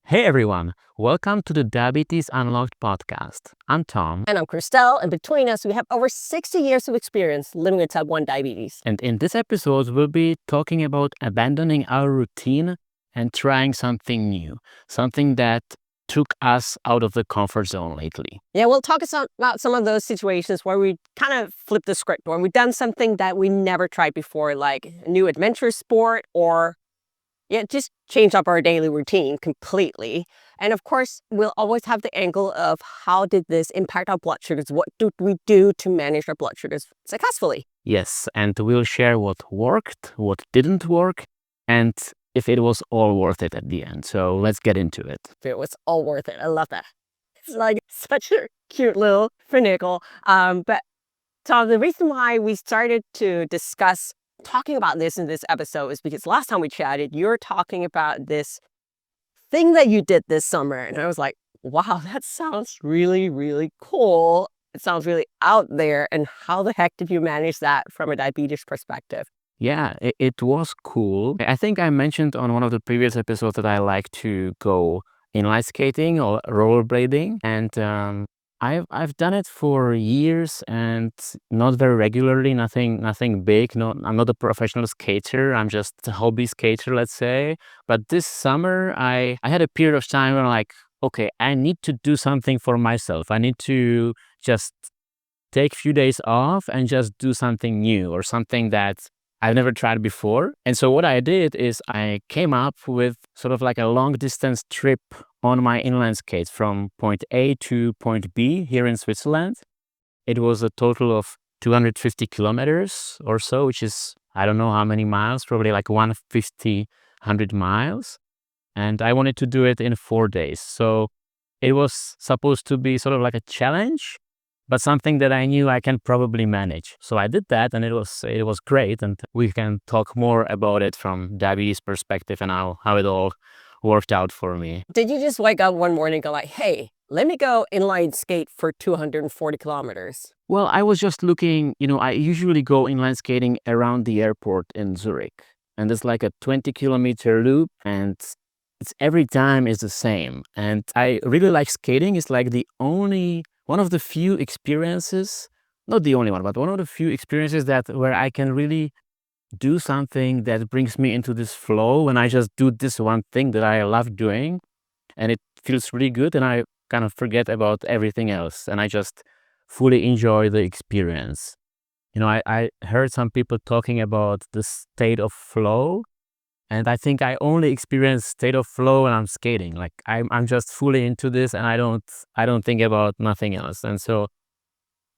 Hey everyone, welcome to the Diabetes Unlocked podcast. I'm Tom, And I'm Christelle, and between us, we have over 60 years of experience living with type 1 diabetes. and in this episode, we'll be talking about abandoning our routine and trying something new, something that took us out of the comfort zone lately. Yeah, we'll talk about some of those situations where we kind of flip the script, or we've done something that we never tried before, like a new adventure sport, or just change up our daily routine completely. And of course, we'll always have the angle of how did this impact our blood sugars? What do we do to manage our blood sugars successfully? Yes, and we'll share what worked, what didn't work, and if it was all worth it at the end. So let's get into it. It was all worth it. I love that. It's like such a cute little finical. But Tom, the reason why we started to discuss talking about this in this episode is because last time we chatted, you were talking about this thing that you did this summer. And I was like, wow, that sounds really, really cool. It sounds really out there. And how the heck did you manage that from a diabetes perspective? Yeah, it was cool. I think I mentioned on one of the previous episodes that I like to go inline skating or rollerblading, and I've done it for years and not very regularly. Nothing big. No, I'm not a professional skater. I'm just a hobby skater, let's say. But this summer, I had a period of time where I'm like, okay, I need to do something for myself. I need to just take a few days off and just do something new or something that I've never tried before. And so what I did is I came up with sort of like a long distance trip on my inline skates from point A to point B here in Switzerland. It was a total of 250 kilometers or so, which is, I don't know how many miles, probably like 150, 100 miles. And I wanted to do it in 4 days. So it was supposed to be sort of like a challenge, but something that I knew I can probably manage. So I did that, and it was great. And we can talk more about it from diabetes perspective and how it all worked out for me. Did you just wake up one morning and go like, hey, let me go inline skate for 240 kilometers? Well, I was just looking, I usually go inline skating around the airport in Zurich, and it's like a 20-kilometer loop, and it's every time is the same. And I really like skating. It's like one of the few experiences, not the only one, but one of the few experiences where I can really do something that brings me into this flow when I just do this one thing that I love doing, and it feels really good, and I kind of forget about everything else, and I just fully enjoy the experience. I heard some people talking about the state of flow, and I think I only experience state of flow when I'm skating. Like I'm just fully into this, and I don't think about nothing else. And so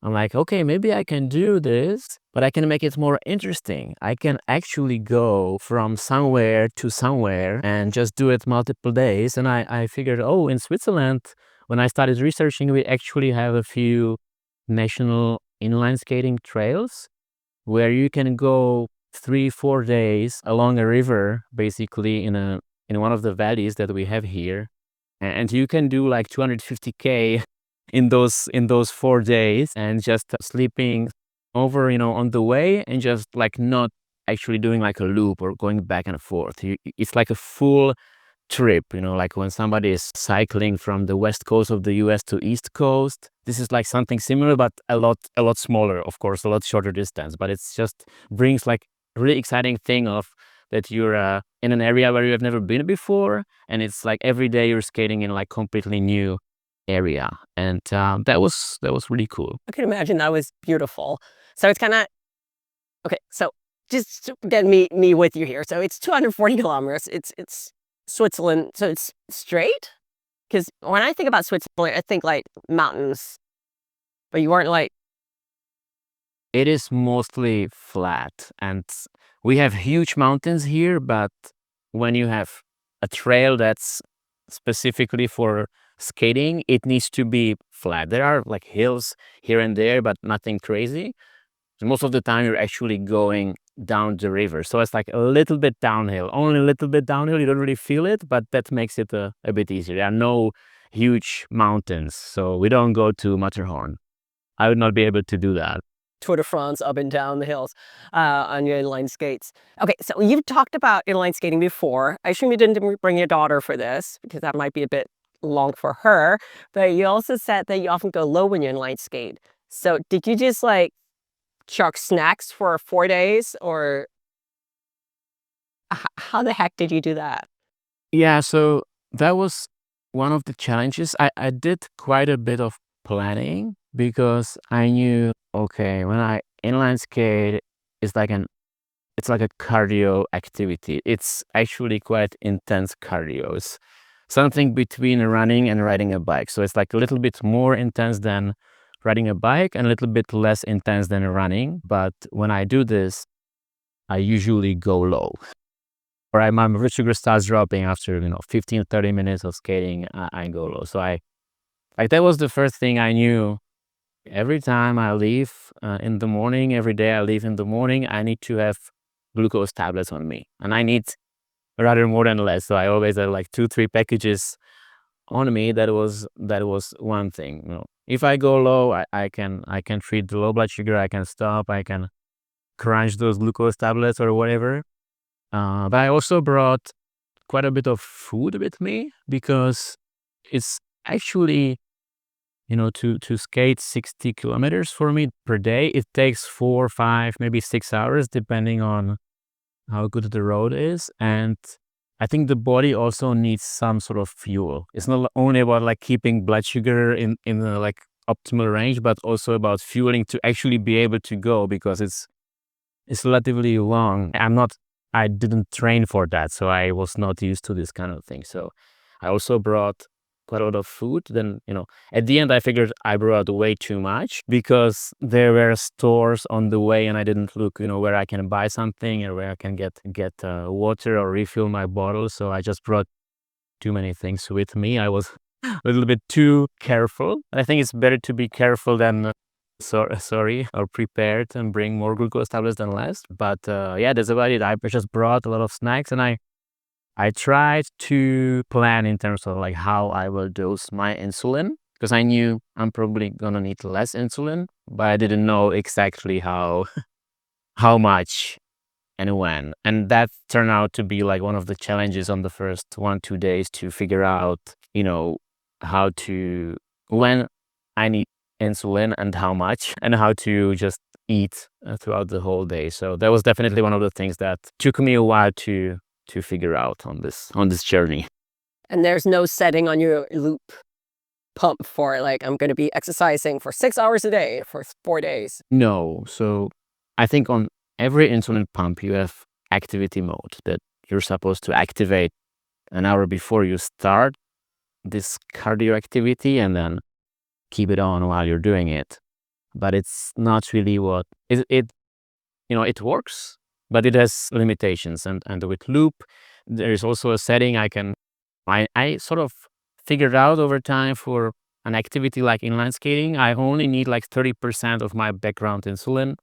I'm like, okay, maybe I can do this, but I can make it more interesting. I can actually go from somewhere to somewhere and just do it multiple days. And I figured, oh, in Switzerland, when I started researching, we actually have a few national inline skating trails where you can go 3-4 days along a river, basically in one of the valleys that we have here, and you can do like 250K in those 4 days, and just sleeping over on the way, and just like not actually doing like a loop or going back and forth. It's like a full trip, like when somebody is cycling from the west coast of the US to east coast. This is like something similar, but a lot smaller, of course, a lot shorter distance. But it's just brings like really exciting thing of that you're in an area where you have never been before, and it's like every day you're skating in like completely new area, and that was really cool. I can imagine that was beautiful. So it's kind of, okay, so just to get me with you here. So it's 240 kilometers. It's Switzerland. So it's straight? Because when I think about Switzerland, I think like mountains, but you weren't like... It is mostly flat, and we have huge mountains here, but when you have a trail that's specifically for skating, it needs to be flat. There are like hills here and there, but nothing crazy. Most of the time you're actually going down the river, so it's like a little bit downhill, only a little bit downhill. You don't really feel it, but that makes it a bit easier. There are no huge mountains, so we don't go to Matterhorn. I would not be able to do that. Tour de France up and down the hills on your inline skates. Okay, so you've talked about inline skating before. I assume you didn't bring your daughter for this because that might be a bit long for her. But you also said that you often go low when you inline skate. So did you just like chuck snacks for 4 days, or how the heck did you do that? Yeah, so that was one of the challenges. I did quite a bit of planning because I knew, okay, when I inline skate, it's like an it's like a cardio activity. It's actually quite intense cardio. It's something between running and riding a bike. So it's like a little bit more intense than riding a bike and a little bit less intense than running. But when I do this, I usually go low. Or my blood sugar starts dropping after 15, 30 minutes of skating. I go low. So that was the first thing I knew. Every time I leave in the morning, every day I leave in the morning, I need to have glucose tablets on me, and I need rather more than less. So I always had like 2, 3 packages on me. That was one thing. If I go low, I can treat the low blood sugar. I can stop. I can crunch those glucose tablets or whatever. But I also brought quite a bit of food with me because it's actually, to skate 60 kilometers for me per day, it takes 4, 5, maybe 6 hours, depending on how good the road is. And I think the body also needs some sort of fuel. It's not only about like keeping blood sugar in the like optimal range, but also about fueling to actually be able to go, because it's relatively long. I didn't train for that, so I was not used to this kind of thing. So I also brought quite a lot of food. Then, at the end, I figured I brought way too much because there were stores on the way and I didn't look, where I can buy something or where I can get water or refill my bottle. So I just brought too many things with me. I was a little bit too careful. I think it's better to be careful than sorry, or prepared and bring more glucose tablets than less. But yeah, that's about it. I just brought a lot of snacks, and I tried to plan in terms of like how I will dose my insulin, because I knew I'm probably gonna need less insulin, but I didn't know exactly how much and when. And that turned out to be like one of the challenges on the first 1, 2 days, to figure out, how to when I need insulin and how much, and how to just eat throughout the whole day. So that was definitely one of the things that took me a while to figure out on this journey. And there's no setting on your loop pump for like, I'm going to be exercising for 6 hours a day for 4 days. No, so I think on every insulin pump you have activity mode that you're supposed to activate an hour before you start this cardio activity, and then keep it on while you're doing it. But it's not really what it works, but it has limitations. And with loop, there is also a setting I sort of figured out over time. For an activity like inline skating, I only need like 30% of my background insulin.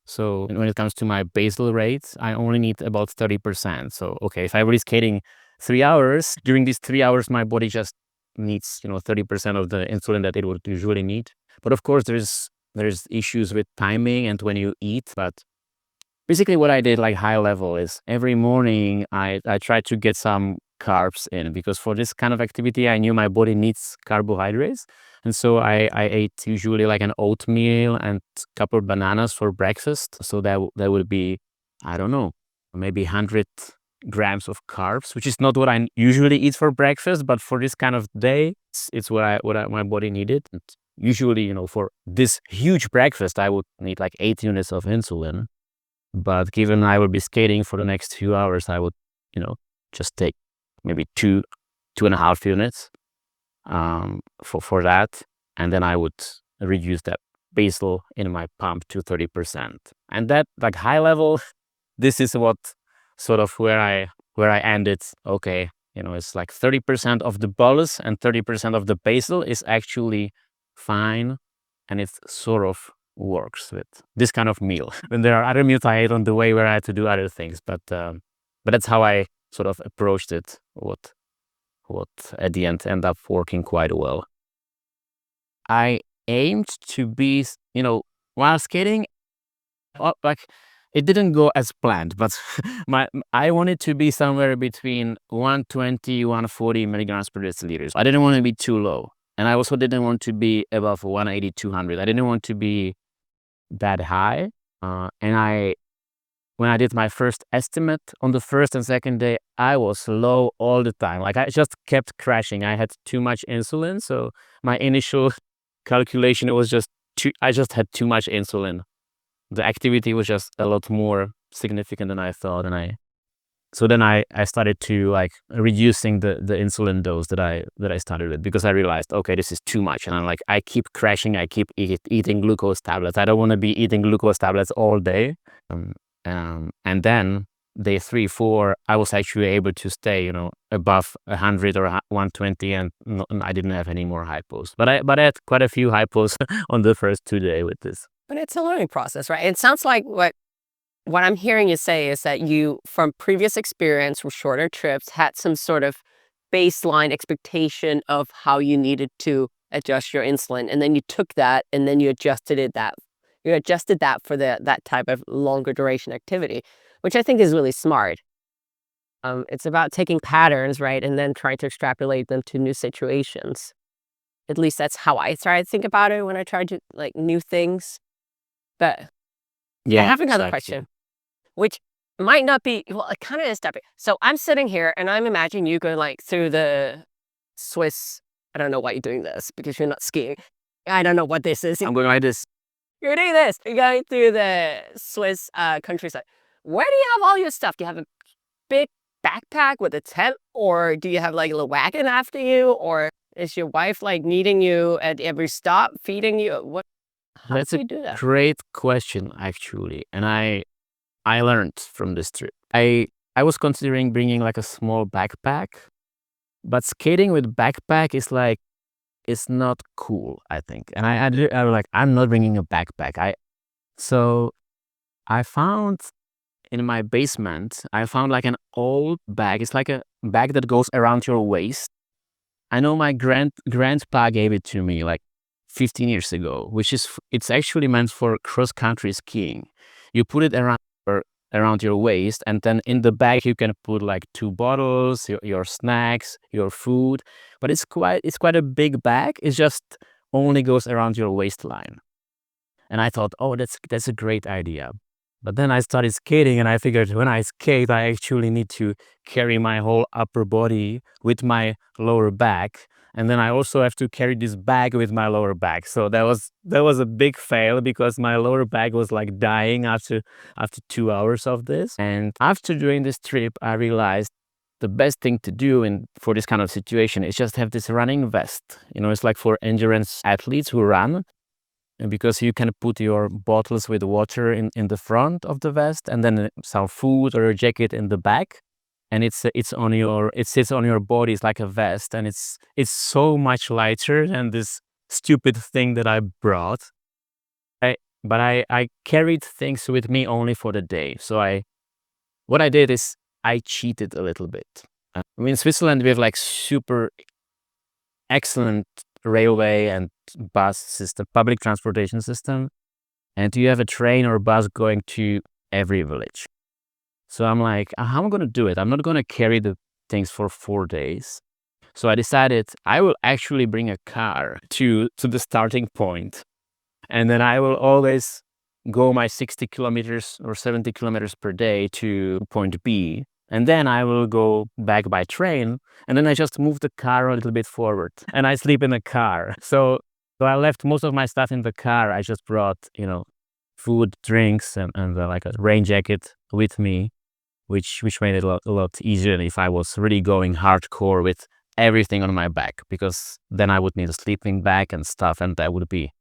So when it comes to my basal rates, I only need about 30%. So, okay, if I'm really skating 3 hours, during these 3 hours, my body just needs, 30% of the insulin that it would usually need. But of course, there's issues with timing and when you eat. But basically what I did, like high level, is every morning I tried to get some carbs in, because for this kind of activity, I knew my body needs carbohydrates. And so I ate usually like an oatmeal and a couple of bananas for breakfast. So that would be, I don't know, maybe 100 grams of carbs, which is not what I usually eat for breakfast, but for this kind of day, it's my body needed. And usually, for this huge breakfast, I would need like 8 units of insulin. But given I will be skating for the next few hours, I would, just take maybe 2.5 units for that. And then I would reduce that basal in my pump to 30%. And that, like high level, this is what sort of where I ended. Okay, it's like 30% of the bolus and 30% of the basal is actually fine, and it sort of works with this kind of meal. And there are other meals I ate on the way where I had to do other things, but that's how I sort of approached it. What at the end ended up working quite well. I aimed to be, while skating, like it didn't go as planned, but I wanted to be somewhere between 120, 140 milligrams per deciliter. I didn't want to be too low. And I also didn't want to be above 180, 200. I didn't want to be that high. And when I did my first estimate on the first and second day, I was low all the time. Like I just kept crashing. I had too much insulin. So my initial calculation was I just had too much insulin. The activity was just a lot more significant than I thought. So then I started to like reducing the insulin dose that I started with, because I realized, okay, this is too much. And I'm like, I keep crashing. I keep eating glucose tablets. I don't want to be eating glucose tablets all day. And then day 3, 4, I was actually able to stay, above 100 or 120, and I didn't have any more hypos. But I had quite a few hypos on the first 2 days with this. But it's a learning process, right? It sounds like what I'm hearing you say is that you, from previous experience from shorter trips, had some sort of baseline expectation of how you needed to adjust your insulin, and then you took that and then you adjusted that for that type of longer duration activity, which I think is really smart. It's about taking patterns, right, and then trying to extrapolate them to new situations. At least that's how I try to think about it when I try to like new things. But Yeah, I have another exactly. question, which might not be, well, it kind of is topic. So I'm sitting here and I'm imagining you going like through the Swiss. I don't know why you're doing this because you're not skiing. I don't know what this is. I'm going like this. You're doing this. You're going through the Swiss countryside. Where do you have all your stuff? Do you have a big backpack with a tent, or do you have like a little wagon after you, or is your wife like needing you at every stop, feeding you? What? How That's do a you do that? great question, actually. And I learned from this trip. I was considering bringing like a small backpack, but skating with backpack is like, it's not cool, I think. And I was like, I'm not bringing a backpack. So I found in my basement, I found like an old bag. It's like a bag that goes around your waist. I know my grandpa gave it to me like 15 years ago, it's actually meant for cross country skiing. You put it around your waist, and then in the bag you can put like 2 bottles, your snacks, your food. But it's quite a big bag. It just only goes around your waistline. And I thought, oh, that's a great idea. But then I started skating, and I figured when I skate, I actually need to carry my whole upper body with my lower back. And then I also have to carry this bag with my lower back. So that was a big fail, because my lower back was like dying after 2 hours of this. And after doing this trip, I realized the best thing to do for this kind of situation is just have this running vest. It's like for endurance athletes who run. And because you can put your bottles with water in the front of the vest, and then some food or a jacket in the back, and it sits on your body. It's like a vest, and it's so much lighter than this stupid thing that I brought. But I carried things with me only for the day. So what I did is I cheated a little bit. In Switzerland we have like super excellent railway and bus system, public transportation system, and you have a train or bus going to every village. So I'm like, how am I going to do it? I'm not going to carry the things for 4 days. So I decided I will actually bring a car to the starting point, and then I will always go my 60 kilometers or 70 kilometers per day to point B. And then I will go back by train, and then I just move the car a little bit forward, and I sleep in the car. So I left most of my stuff in the car. I just brought, food, drinks, and like a rain jacket with me, which made it a lot easier than if I was really going hardcore with everything on my back, because then I would need a sleeping bag and stuff, and that would be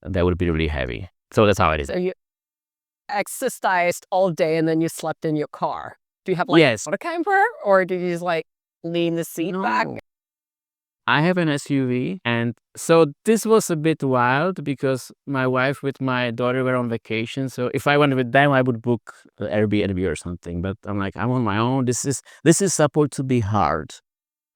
really heavy. So that's how it is. So you exercised all day and then you slept in your car. Do you have like Yes. a camper, or do you just like lean the seat back? No. I have an SUV, and so this was a bit wild because my wife with my daughter were on vacation. So if I went with them, I would book an Airbnb or something. But I'm like, I'm on my own. This is supposed to be hard.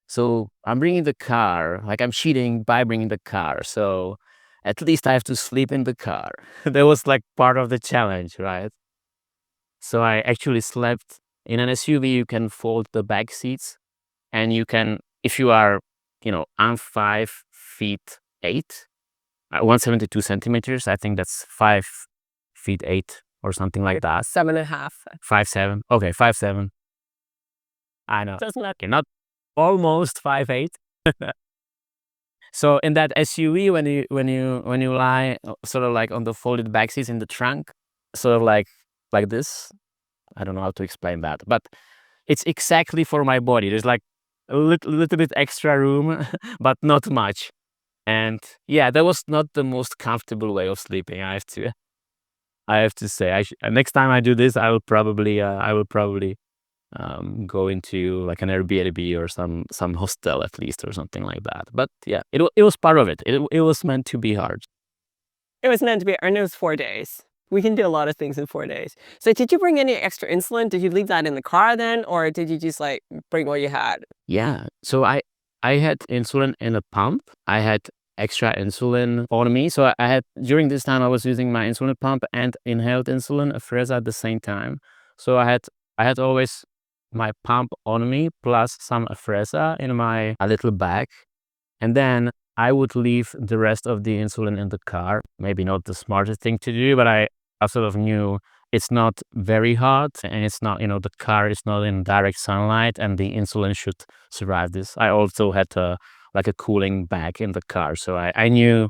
So I'm bringing the car. Like, I'm cheating by bringing the car. So, at least I have to sleep in the car. That was like part of the challenge, right? So I actually slept in an SUV. You can fold the back seats, and you can, if you are, I'm 5 feet 8, 172 centimeters. I think that's 5 feet 8 or something like that. 7.5. 5'7". Okay, 5'7". I know. Doesn't that Okay, not almost 5'8". So in that SUV, when you lie sort of like on the folded back seats in the trunk, sort of like this. I don't know how to explain that, but it's exactly for my body. There's like a little bit extra room, but not much. And yeah, that was not the most comfortable way of sleeping. I have to say. Next time I do this, I will probably go into like an Airbnb or some hostel at least or something like that. But yeah, it was part of it. It was meant to be hard. It was meant to be, and it was 4 days. We can do a lot of things in 4 days. So did you bring any extra insulin? Did you leave that in the car then, or did you just like bring what you had? Yeah. So I had insulin in a pump. I had extra insulin on me. So I had, during this time I was using my insulin pump and inhaled insulin, Afrezza, at the same time. So I had always my pump on me plus some Afrezza in my a little bag. And then I would leave the rest of the insulin in the car. Maybe not the smartest thing to do, but I sort of knew it's not very hot and it's not, the car is not in direct sunlight and the insulin should survive this. I also had like a cooling bag in the car. So I knew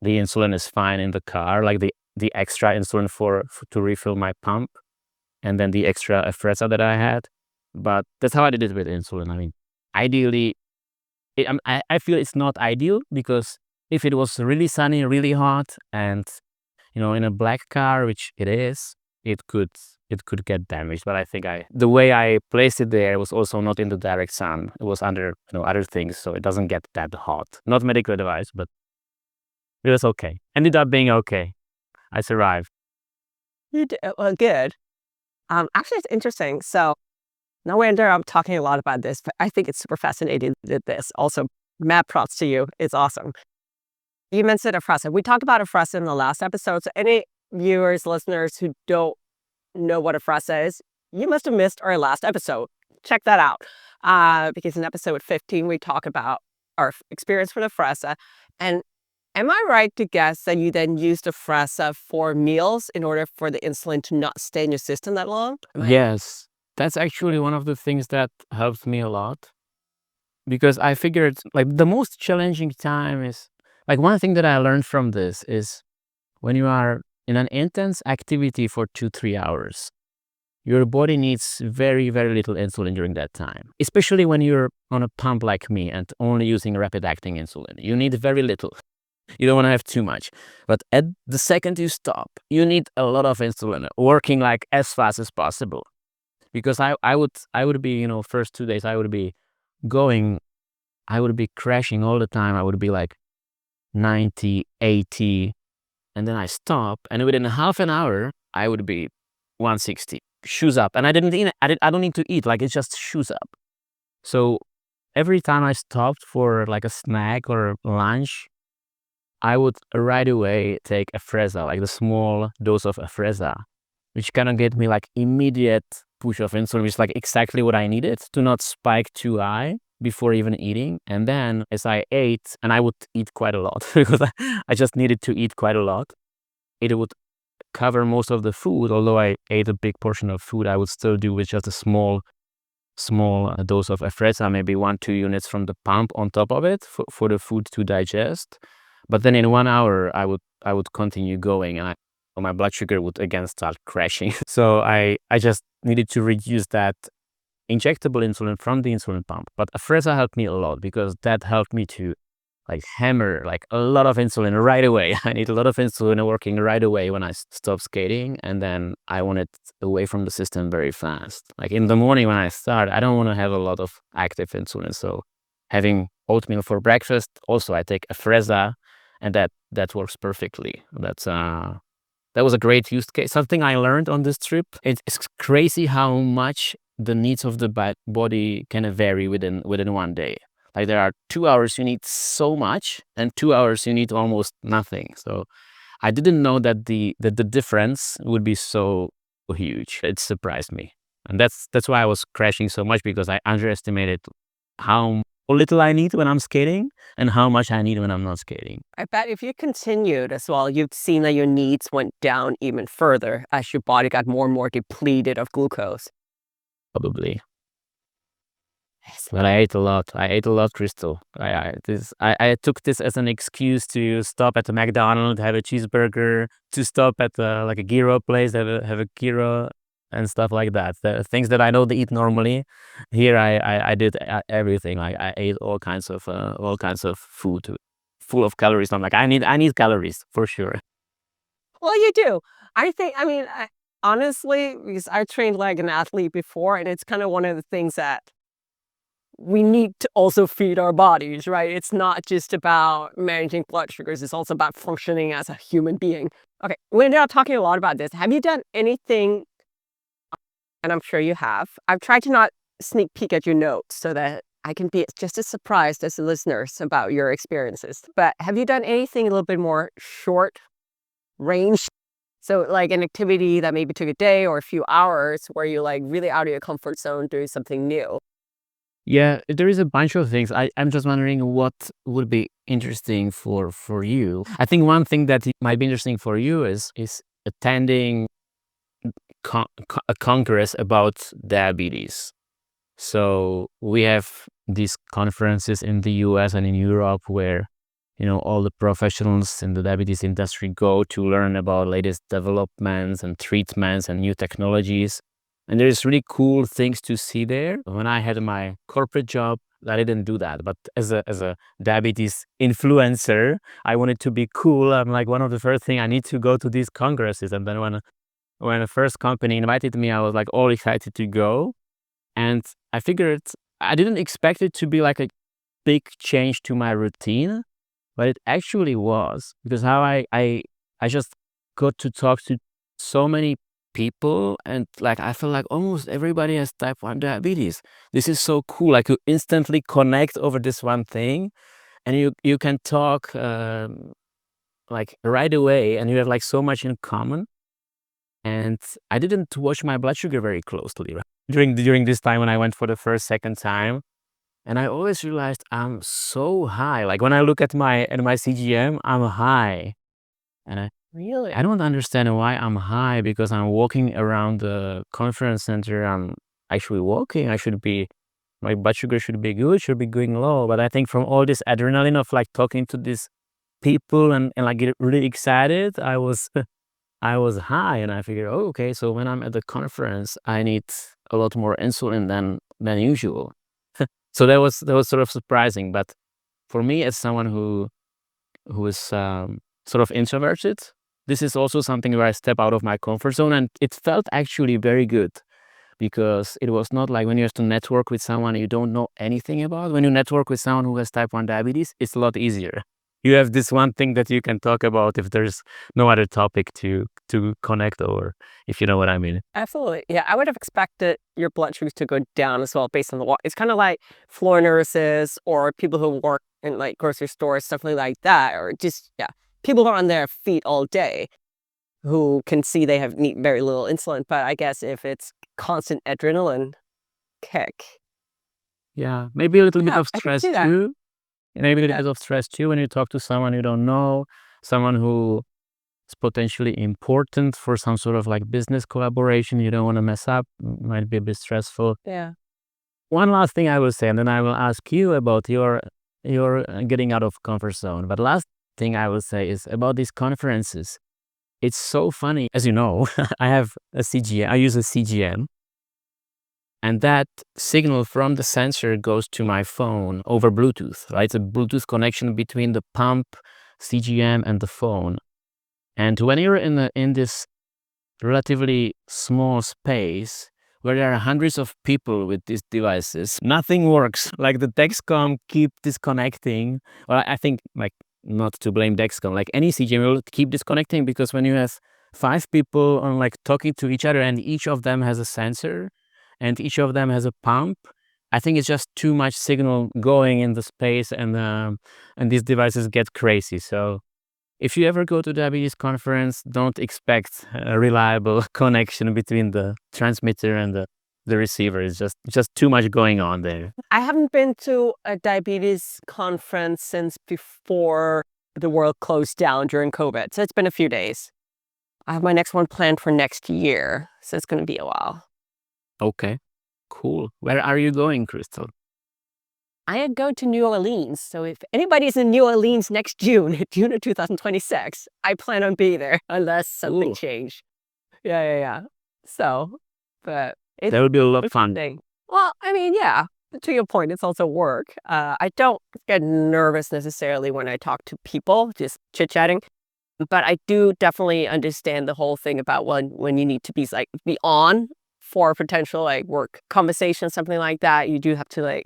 the insulin is fine in the car, like the extra insulin to refill my pump and then the extra Afrezza that I had. But that's how I did it with insulin. I mean, ideally, I feel it's not ideal because if it was really sunny, really hot, and in a black car, which it is, it could get damaged. But I think the way I placed it there was also not in the direct sun. It was under other things, so it doesn't get that hot. Not medical advice, but it was okay. Ended up being okay. I survived. You did, well, good. Actually, it's interesting. So no wonder I'm talking a lot about this, but I think it's super fascinating that this. Also, mad props to you. It's awesome. You mentioned Afrezza. We talked about Afrezza in the last episode. So any viewers, listeners who don't know what Afrezza is, you must have missed our last episode. Check that out. Because in episode 15, we talk about our experience with Afrezza. And am I right to guess that you then used Afrezza for meals in order for the insulin to not stay in your system that long? Yes, that's actually one of the things that helped me a lot because I figured like the most challenging time is like one thing that I learned from this is when you are in an intense activity for 2-3 hours, your body needs very, very little insulin during that time, especially when you're on a pump like me and only using rapid acting insulin. You need very little. You don't want to have too much. But at the second you stop, you need a lot of insulin working like as fast as possible. Because I would be, first 2 days, I would be crashing all the time. I would be like 90, 80, and then I stop, and within half an hour, I would be 160, shoes up. And I don't need to eat, like it's just shoes up. So every time I stopped for like a snack or lunch, I would right away take Afrezza, like the small dose of Afrezza, which kind of gave me like immediate push of insulin, which is like exactly what I needed to not spike too high before even eating. And then as I ate, and I would eat quite a lot because I just needed to eat quite a lot, it would cover most of the food. Although I ate a big portion of food, I would still do with just a small dose of Afrezza, maybe 1-2 units from the pump on top of it for the food to digest. But then in 1 hour, I would continue going, and my blood sugar would again start crashing. So I just needed to reduce that injectable insulin from the insulin pump. But Afrezza helped me a lot because that helped me to like hammer like a lot of insulin right away. I need a lot of insulin working right away when I stop skating, and then I want it away from the system very fast. Like in the morning when I start, I don't want to have a lot of active insulin. So having oatmeal for breakfast, also I take Afrezza, and that works perfectly. That was a great use case. Something I learned on this trip. It's crazy how much the needs of the body can vary within one day. Like there are 2 hours you need so much, and 2 hours you need almost nothing. So I didn't know that the difference would be so huge. It surprised me, and that's why I was crashing so much, because I underestimated how little I need when I'm skating and how much I need when I'm not skating. I bet if you continued as well, you've seen that your needs went down even further as your body got more and more depleted of glucose. Probably. Yes. But I ate a lot. I ate a lot, Crystal. I took this as an excuse to stop at the McDonald's, have a cheeseburger, to stop at like a gyro place, have a gyro and stuff like that. The things that I don't eat normally. Here I did everything. Like I ate all kinds of food full of calories. I'm like, I need calories for sure. Well, you do. I mean, honestly, because I trained like an athlete before, and it's kind of one of the things that we need to also feed our bodies, right? It's not just about managing blood sugars, it's also about functioning as a human being. Okay, we're now talking a lot about this. Have you done anything, and I'm sure you have. I've tried to not sneak peek at your notes so that I can be just as surprised as the listeners about your experiences. But have you done anything a little bit more short range? So like an activity that maybe took a day or a few hours where you're like really out of your comfort zone doing something new? Yeah, there is a bunch of things. I'm just wondering what would be interesting for you. I think one thing that might be interesting for you is attending a congress about diabetes. So we have these conferences in the US and in Europe where, all the professionals in the diabetes industry go to learn about latest developments and treatments and new technologies. And there's really cool things to see there. When I had my corporate job, I didn't do that. But as a diabetes influencer, I wanted to be cool. I'm like, one of the first thing I need to go to these congresses. And then when the first company invited me, I was like all excited to go. And I figured I didn't expect it to be like a big change to my routine, but it actually was, because how I just got to talk to so many people, and like I feel like almost everybody has type 1 diabetes. This is so cool. Like you instantly connect over this one thing, and you can talk like right away, and you have like so much in common. And I didn't watch my blood sugar very closely, right? During this time when I went for the first, second time. And I always realized I'm so high. Like when I look at my CGM, I'm high. And Really? I don't understand why I'm high, because I'm walking around the conference center. I'm actually walking. My blood sugar should be good, should be going low. But I think from all this adrenaline of like talking to these people and like get really excited, I was high, and I figured, oh, okay, so when I'm at the conference, I need a lot more insulin than usual. So that was sort of surprising. But for me, as someone who is sort of introverted, this is also something where I step out of my comfort zone, and it felt actually very good, because it was not like when you have to network with someone you don't know anything about. When you network with someone who has type 1 diabetes, it's a lot easier. You have this one thing that you can talk about if there's no other topic to connect over, if you know what I mean. Absolutely. Yeah, I would have expected your blood sugars to go down as well based on the walk. It's kind of like floor nurses or people who work in like grocery stores, stuff like that, or just, yeah, people who are on their feet all day who can see they have need very little insulin. But I guess if it's constant adrenaline kick, Yeah, maybe a little bit yeah, of I can stress see that. too. Maybe a little Yeah. bit of stress too when you talk to someone you don't know, someone who is potentially important for some sort of like business collaboration you don't want to mess up. Might be a bit stressful. Yeah. One last thing I will say, and then I will ask you about your getting out of comfort zone. But last thing I will say is about these conferences. It's so funny, as you know. I have a CGM. I use a CGM, and that signal from the sensor goes to my phone over Bluetooth. Right, it's a Bluetooth connection between the pump, CGM, and the phone. And when you're in this relatively small space where there are hundreds of people with these devices, nothing works. Like the Dexcom keep disconnecting. Well, I think like not to blame Dexcom, like any CGM will keep disconnecting, because when you have 5 people on like talking to each other, and each of them has a sensor and each of them has a pump, I think it's just too much signal going in the space, and these devices get crazy. So if you ever go to diabetes conference, don't expect a reliable connection between the transmitter and the receiver. It's just too much going on there. I haven't been to a diabetes conference since before the world closed down during COVID. So it's been a few days. I have my next one planned for next year. So it's going to be a while. Okay, cool. Where are you going, Crystal? I go to New Orleans. So if anybody's in New Orleans next June, June of 2026, I plan on being there unless something Ooh, changed. Yeah. So, but it's that would be a lot of a fun. thing. Well, I mean, yeah, to your point, it's also work. I don't get nervous necessarily when I talk to people, just chit-chatting. But I do definitely understand the whole thing about when you need to be on for a potential like work conversation, something like that. You do have to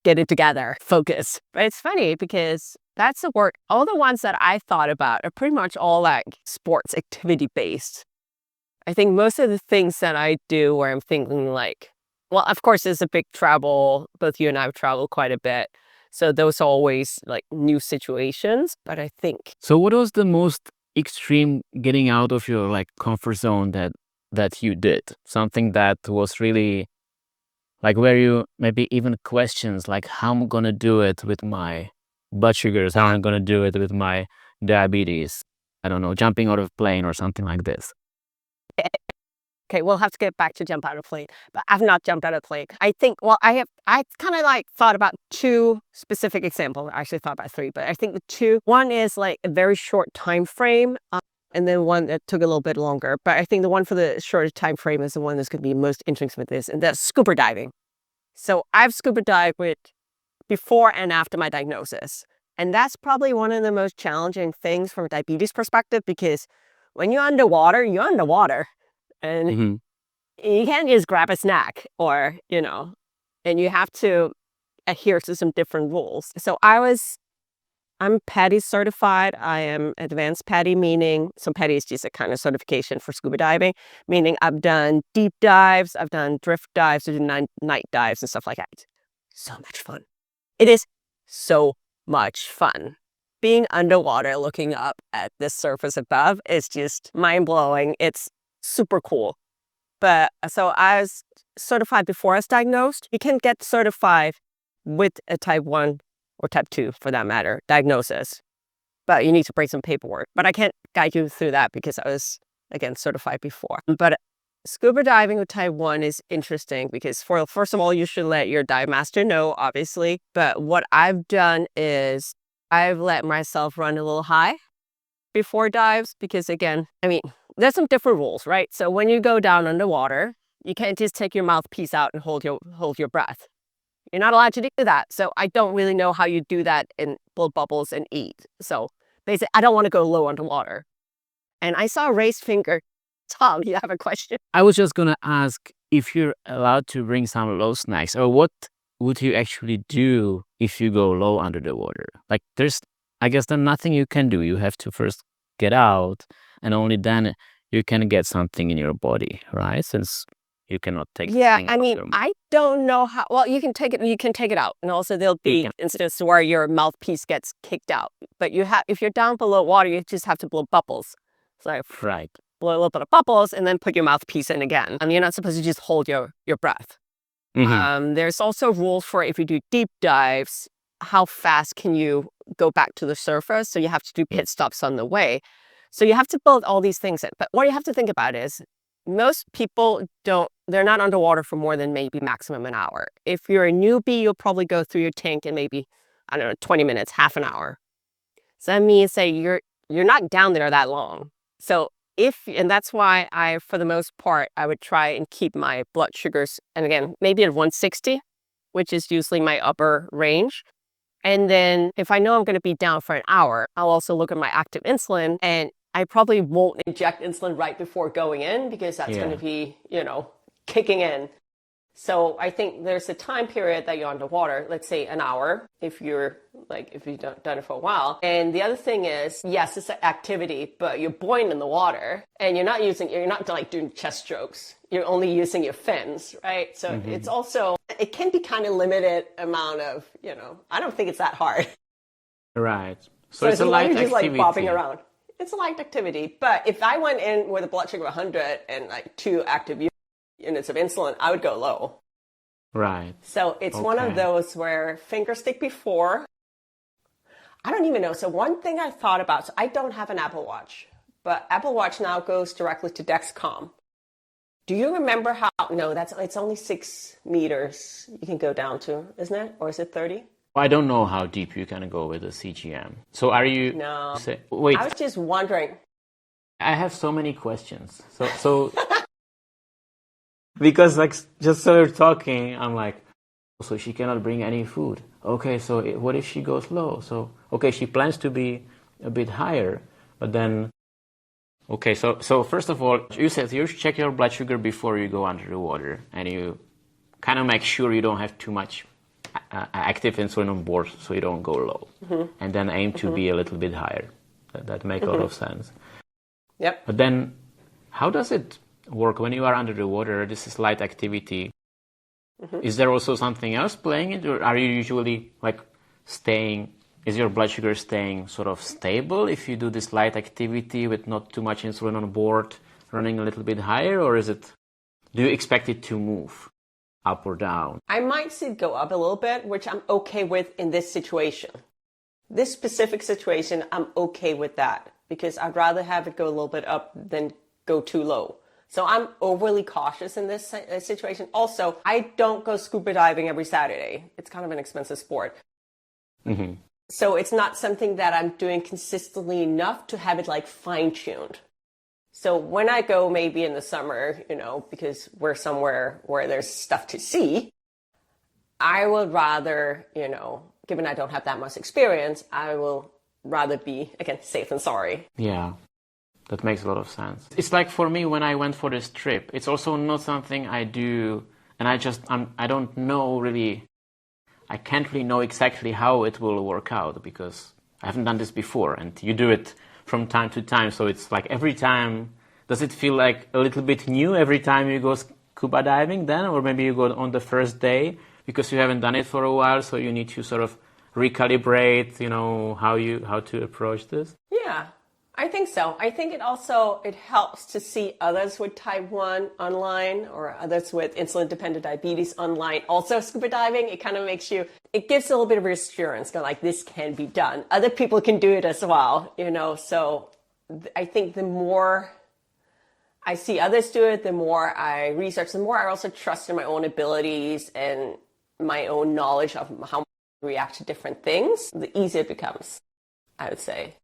get it together, focus. But it's funny because that's the work. All the ones that I thought about are pretty much all like sports activity based. I think most of the things that I do where I'm thinking like, well, of course, there's a big travel. Both you and I have traveled quite a bit. So those are always like new situations. But I think, So what was the most extreme getting out of your like comfort zone that you did? Something that was really like where you maybe even questions like how I'm gonna do it with my blood sugars, how I'm gonna do it with my diabetes. I don't know, jumping out of a plane or something like this. okay, we'll have to get back to jump out of plane, but I've not jumped out of plane. I think, well, I kind of like thought about two specific examples. I actually thought about three, but I think the two, one is like a very short time frame. And then one that took a little bit longer. But I think the one for the shorter time frame is the one that's going to be most interesting with this, and that's scuba diving. So I've scuba dived with before and after my diagnosis. And that's probably one of the most challenging things from a diabetes perspective because when you're underwater, you're underwater. And Hmm. you can't just grab a snack or, and you have to adhere to some different rules. So I'm PADI certified. I am advanced PADI, meaning, so PADI is just a kind of certification for scuba diving, meaning I've done deep dives, I've done drift dives, I've done night dives and stuff like that. So much fun. It is so much fun. Being underwater looking up at the surface above is just mind-blowing. It's super cool. But so I was certified before I was diagnosed. You can get certified with a type 1 or type 2 for that matter, diagnosis. But you need to bring some paperwork. But I can't guide you through that because I was, again, certified before. But scuba diving with type 1 is interesting because first of all, you should let your dive master know, obviously. But what I've done is I've let myself run a little high before dives because, again, I mean, there's some different rules, right? So when you go down underwater, you can't just take your mouthpiece out and hold your breath. You're not allowed to do that. So I don't really know how you do that and blow bubbles and eat. So basically, I don't want to go low underwater. And I saw a raised finger. Tom, you have a question? I was just gonna ask if you're allowed to bring some low snacks, or what would you actually do if you go low under the water? Like I guess there's nothing you can do. You have to first get out, and only then you can get something in your body, right? Since you cannot take the Yeah, thing I out of mean, your mouth. I don't know how, well, you can take it out. And also there'll You be can. instances where your mouthpiece gets kicked out. But if you're down below water, you just have to blow bubbles. So Right. blow a little bit of bubbles and then put your mouthpiece in again. And you're not supposed to just hold your breath. Hmm. There's also rules for if you do deep dives, how fast can you go back to the surface? So you have to do pit stops on the way. So you have to build all these things in. But what you have to think about is most people they're not underwater for more than maybe maximum an hour. If you're a newbie, you'll probably go through your tank in maybe, I don't know, 20 minutes, half an hour. So that means say you're not down there that long. So and that's why for the most part, I would try and keep my blood sugars, and again, maybe at 160, which is usually my upper range. And then if I know I'm going to be down for an hour, I'll also look at my active insulin, and I probably won't inject insulin right before going in because that's going to Yeah. be, kicking in. So I think there's a time period that you're underwater, let's say an hour, if you've done it for a while. And the other thing is, yes, it's an activity, but you're buoyant in the water and you're not like doing chest strokes. You're only using your fins, right? So it's also, it can be kind of limited amount of, I don't think it's that hard. Right. So it's a like light you're just activity. like bopping around. It's a light activity. But if I went in with a blood sugar of 100 and like 2 active units of insulin, I would go low. Right. So it's one of those where finger stick before. I don't even know. So one thing I thought about, so I don't have an Apple Watch, but Apple Watch now goes directly to Dexcom. Do you remember how, no, it's only 6 meters you can go down to, isn't it? Or is it 30? I don't know how deep you can go with a CGM. So are you... No. Wait. I was just wondering. I have so many questions. So because like just so you're talking, I'm like, so she cannot bring any food. Okay, so what if she goes low? So, okay, she plans to be a bit higher, but then... Okay, so first of all, you said you check your blood sugar before you go under the water, and you kind of make sure you don't have too much active insulin on board so you don't go low. And then aim to be a little bit higher. That makes a lot of sense. Yep. But then, how does it work when you are under the water? This is light activity. Is there also something else playing it, or are you usually like staying... Is your blood sugar staying sort of stable if you do this light activity with not too much insulin on board, running a little bit higher, or do you expect it to move up or down? I might see it go up a little bit, which I'm okay with in this situation. This specific situation, I'm okay with that because I'd rather have it go a little bit up than go too low. So I'm overly cautious in this situation. Also, I don't go scuba diving every Saturday. It's kind of an expensive sport. So it's not something that I'm doing consistently enough to have it like fine-tuned. So when I go maybe in the summer, because we're somewhere where there's stuff to see, I would rather, given I don't have that much experience, I will rather be, again, safe than sorry. Yeah, that makes a lot of sense. It's like for me when I went for this trip, it's also not something I do, and I don't know really... I can't really know exactly how it will work out because I haven't done this before, and you do it from time to time. So it's like every time, does it feel like a little bit new every time you go scuba diving then? Or maybe you go on the first day because you haven't done it for a while, so you need to sort of recalibrate, how to approach this? Yeah, I think so. I think it helps to see others with type 1 online or others with insulin-dependent diabetes online also scuba diving. It kind of it gives a little bit of reassurance, going like, this can be done. Other people can do it as well, So I think the more I see others do it, the more I research, the more I also trust in my own abilities and my own knowledge of how I react to different things, the easier it becomes, I would say.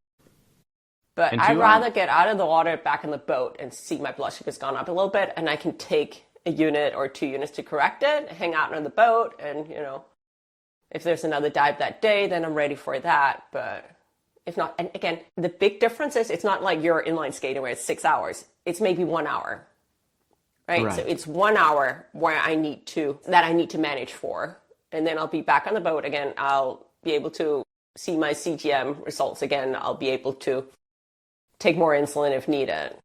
But I'd rather get out of the water, back in the boat, and see my blood sugar's gone up a little bit, and I can take a unit or 2 units to correct it, hang out on the boat, and, if there's another dive that day, then I'm ready for that. But if not, and again, the big difference is it's not like you're inline skating where it's 6 hours. It's maybe 1 hour, right? So it's 1 hour where I need to manage for, and then I'll be back on the boat again. I'll be able to see my CGM results again. I'll be able to take more insulin if needed.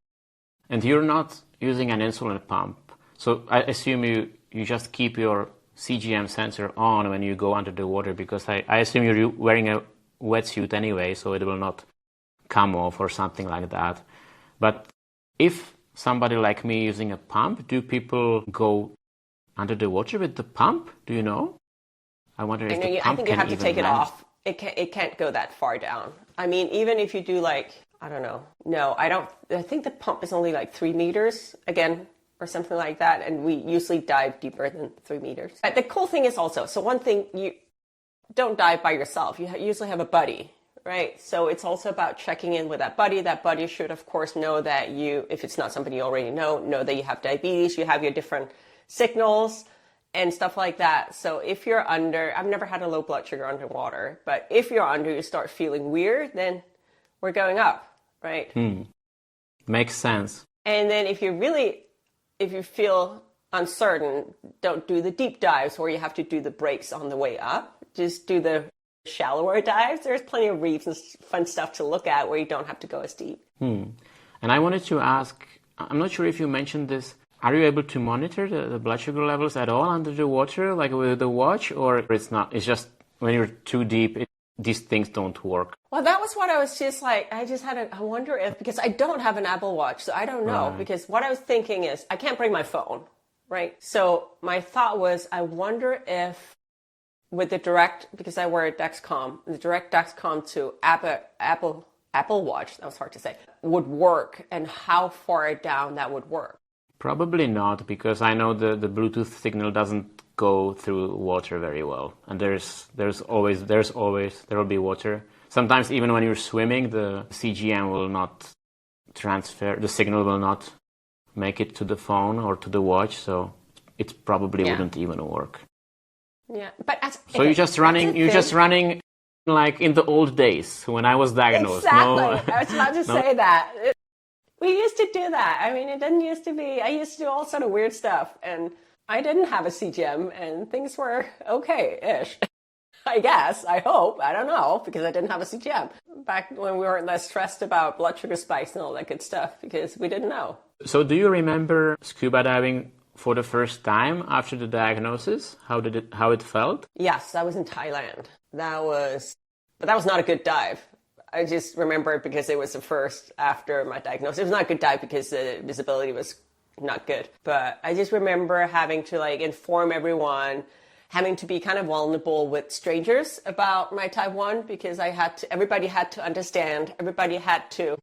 And you're not using an insulin pump. So I assume you just keep your CGM sensor on when you go under the water, because I assume you're wearing a wetsuit anyway, so it will not come off or something like that. But if somebody like me using a pump, do people go under the water with the pump? Do you know? I wonder if the pump I think you have to take it manage. off. It can't go that far down. I mean, even if you do like, I don't know. No, I don't. I think the pump is only like 3 meters again, or something like that. And we usually dive deeper than 3 meters. But the cool thing is also, so one thing, you don't dive by yourself. You usually have a buddy, right? So it's also about checking in with that buddy. That buddy should, of course, know that if it's not somebody you already know that you have diabetes, you have your different signals and stuff like that. So if you're under, I've never had a low blood sugar underwater, but if you're under, you start feeling weird, then we're going up. Right? Makes sense. And then if you feel uncertain, don't do the deep dives where you have to do the breaks on the way up. Just do the shallower dives. There's plenty of reefs and fun stuff to look at where you don't have to go as deep. And I wanted to ask, I'm not sure if you mentioned this, are you able to monitor the blood sugar levels at all under the water, like with the watch, or it's not? It's just when you're too deep, these things don't work. Well, that was what I was just like, I wonder if, because I don't have an Apple Watch, so I don't know. Right. Because what I was thinking is, I can't bring my phone, right? So my thought was, I wonder if with the direct, because I wear a Dexcom, the direct Dexcom to Apple Watch, that was hard to say, would work, and how far down that would work. Probably not, because I know the Bluetooth signal doesn't go through water very well, and there will be water. Sometimes even when you're swimming, the CGM will not transfer, the signal will not make it to the phone or to the watch, so it probably wouldn't even work. Yeah, but so you're just running like in the old days when I was diagnosed. Exactly. No, I was about to say that. We used to do that. I mean, it didn't used to be. I used to do all sort of weird stuff, and I didn't have a CGM, and things were okay-ish. I guess. I hope. I don't know, because I didn't have a CGM back when we weren't less stressed about blood sugar spikes and all that good stuff, because we didn't know. So, do you remember scuba diving for the first time after the diagnosis? How it felt? Yes, I was in Thailand. But that was not a good dive. I just remember it because it was the first after my diagnosis. It was not a good dive because the visibility was not good. But I just remember having to inform everyone, having to be kind of vulnerable with strangers about my type 1 because everybody had to understand. Everybody had to,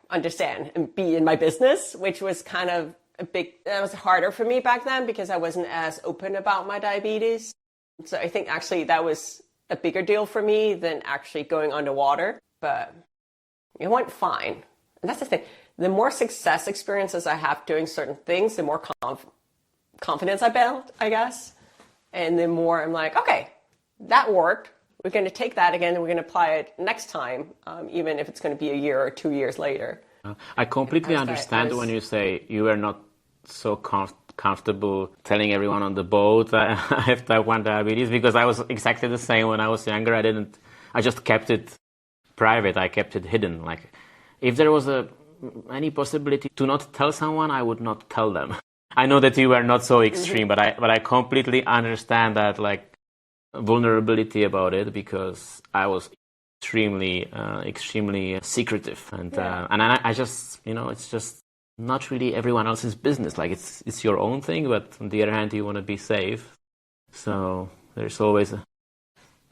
understand and be in my business, which was kind of that was harder for me back then because I wasn't as open about my diabetes. So I think actually that was a bigger deal for me than actually going underwater. But it went fine. And that's the thing. The more success experiences I have doing certain things, the more confidence I build, I guess. And the more I'm like, okay, that worked. We're going to take that again and we're going to apply it next time, even if it's going to be a year or 2 years later. I completely understand when you say you were not so comfortable telling everyone on the boat that I have type 1 diabetes, because I was exactly the same when I was younger. I just kept it private. I kept it hidden. Like, if there was any possibility to not tell someone, I would not tell them. I know that you were not so extreme, but I completely understand that vulnerability about it, because I was extremely secretive, and I just it's just not really everyone else's business. Like, it's your own thing, but on the other hand, you want to be safe. So there's always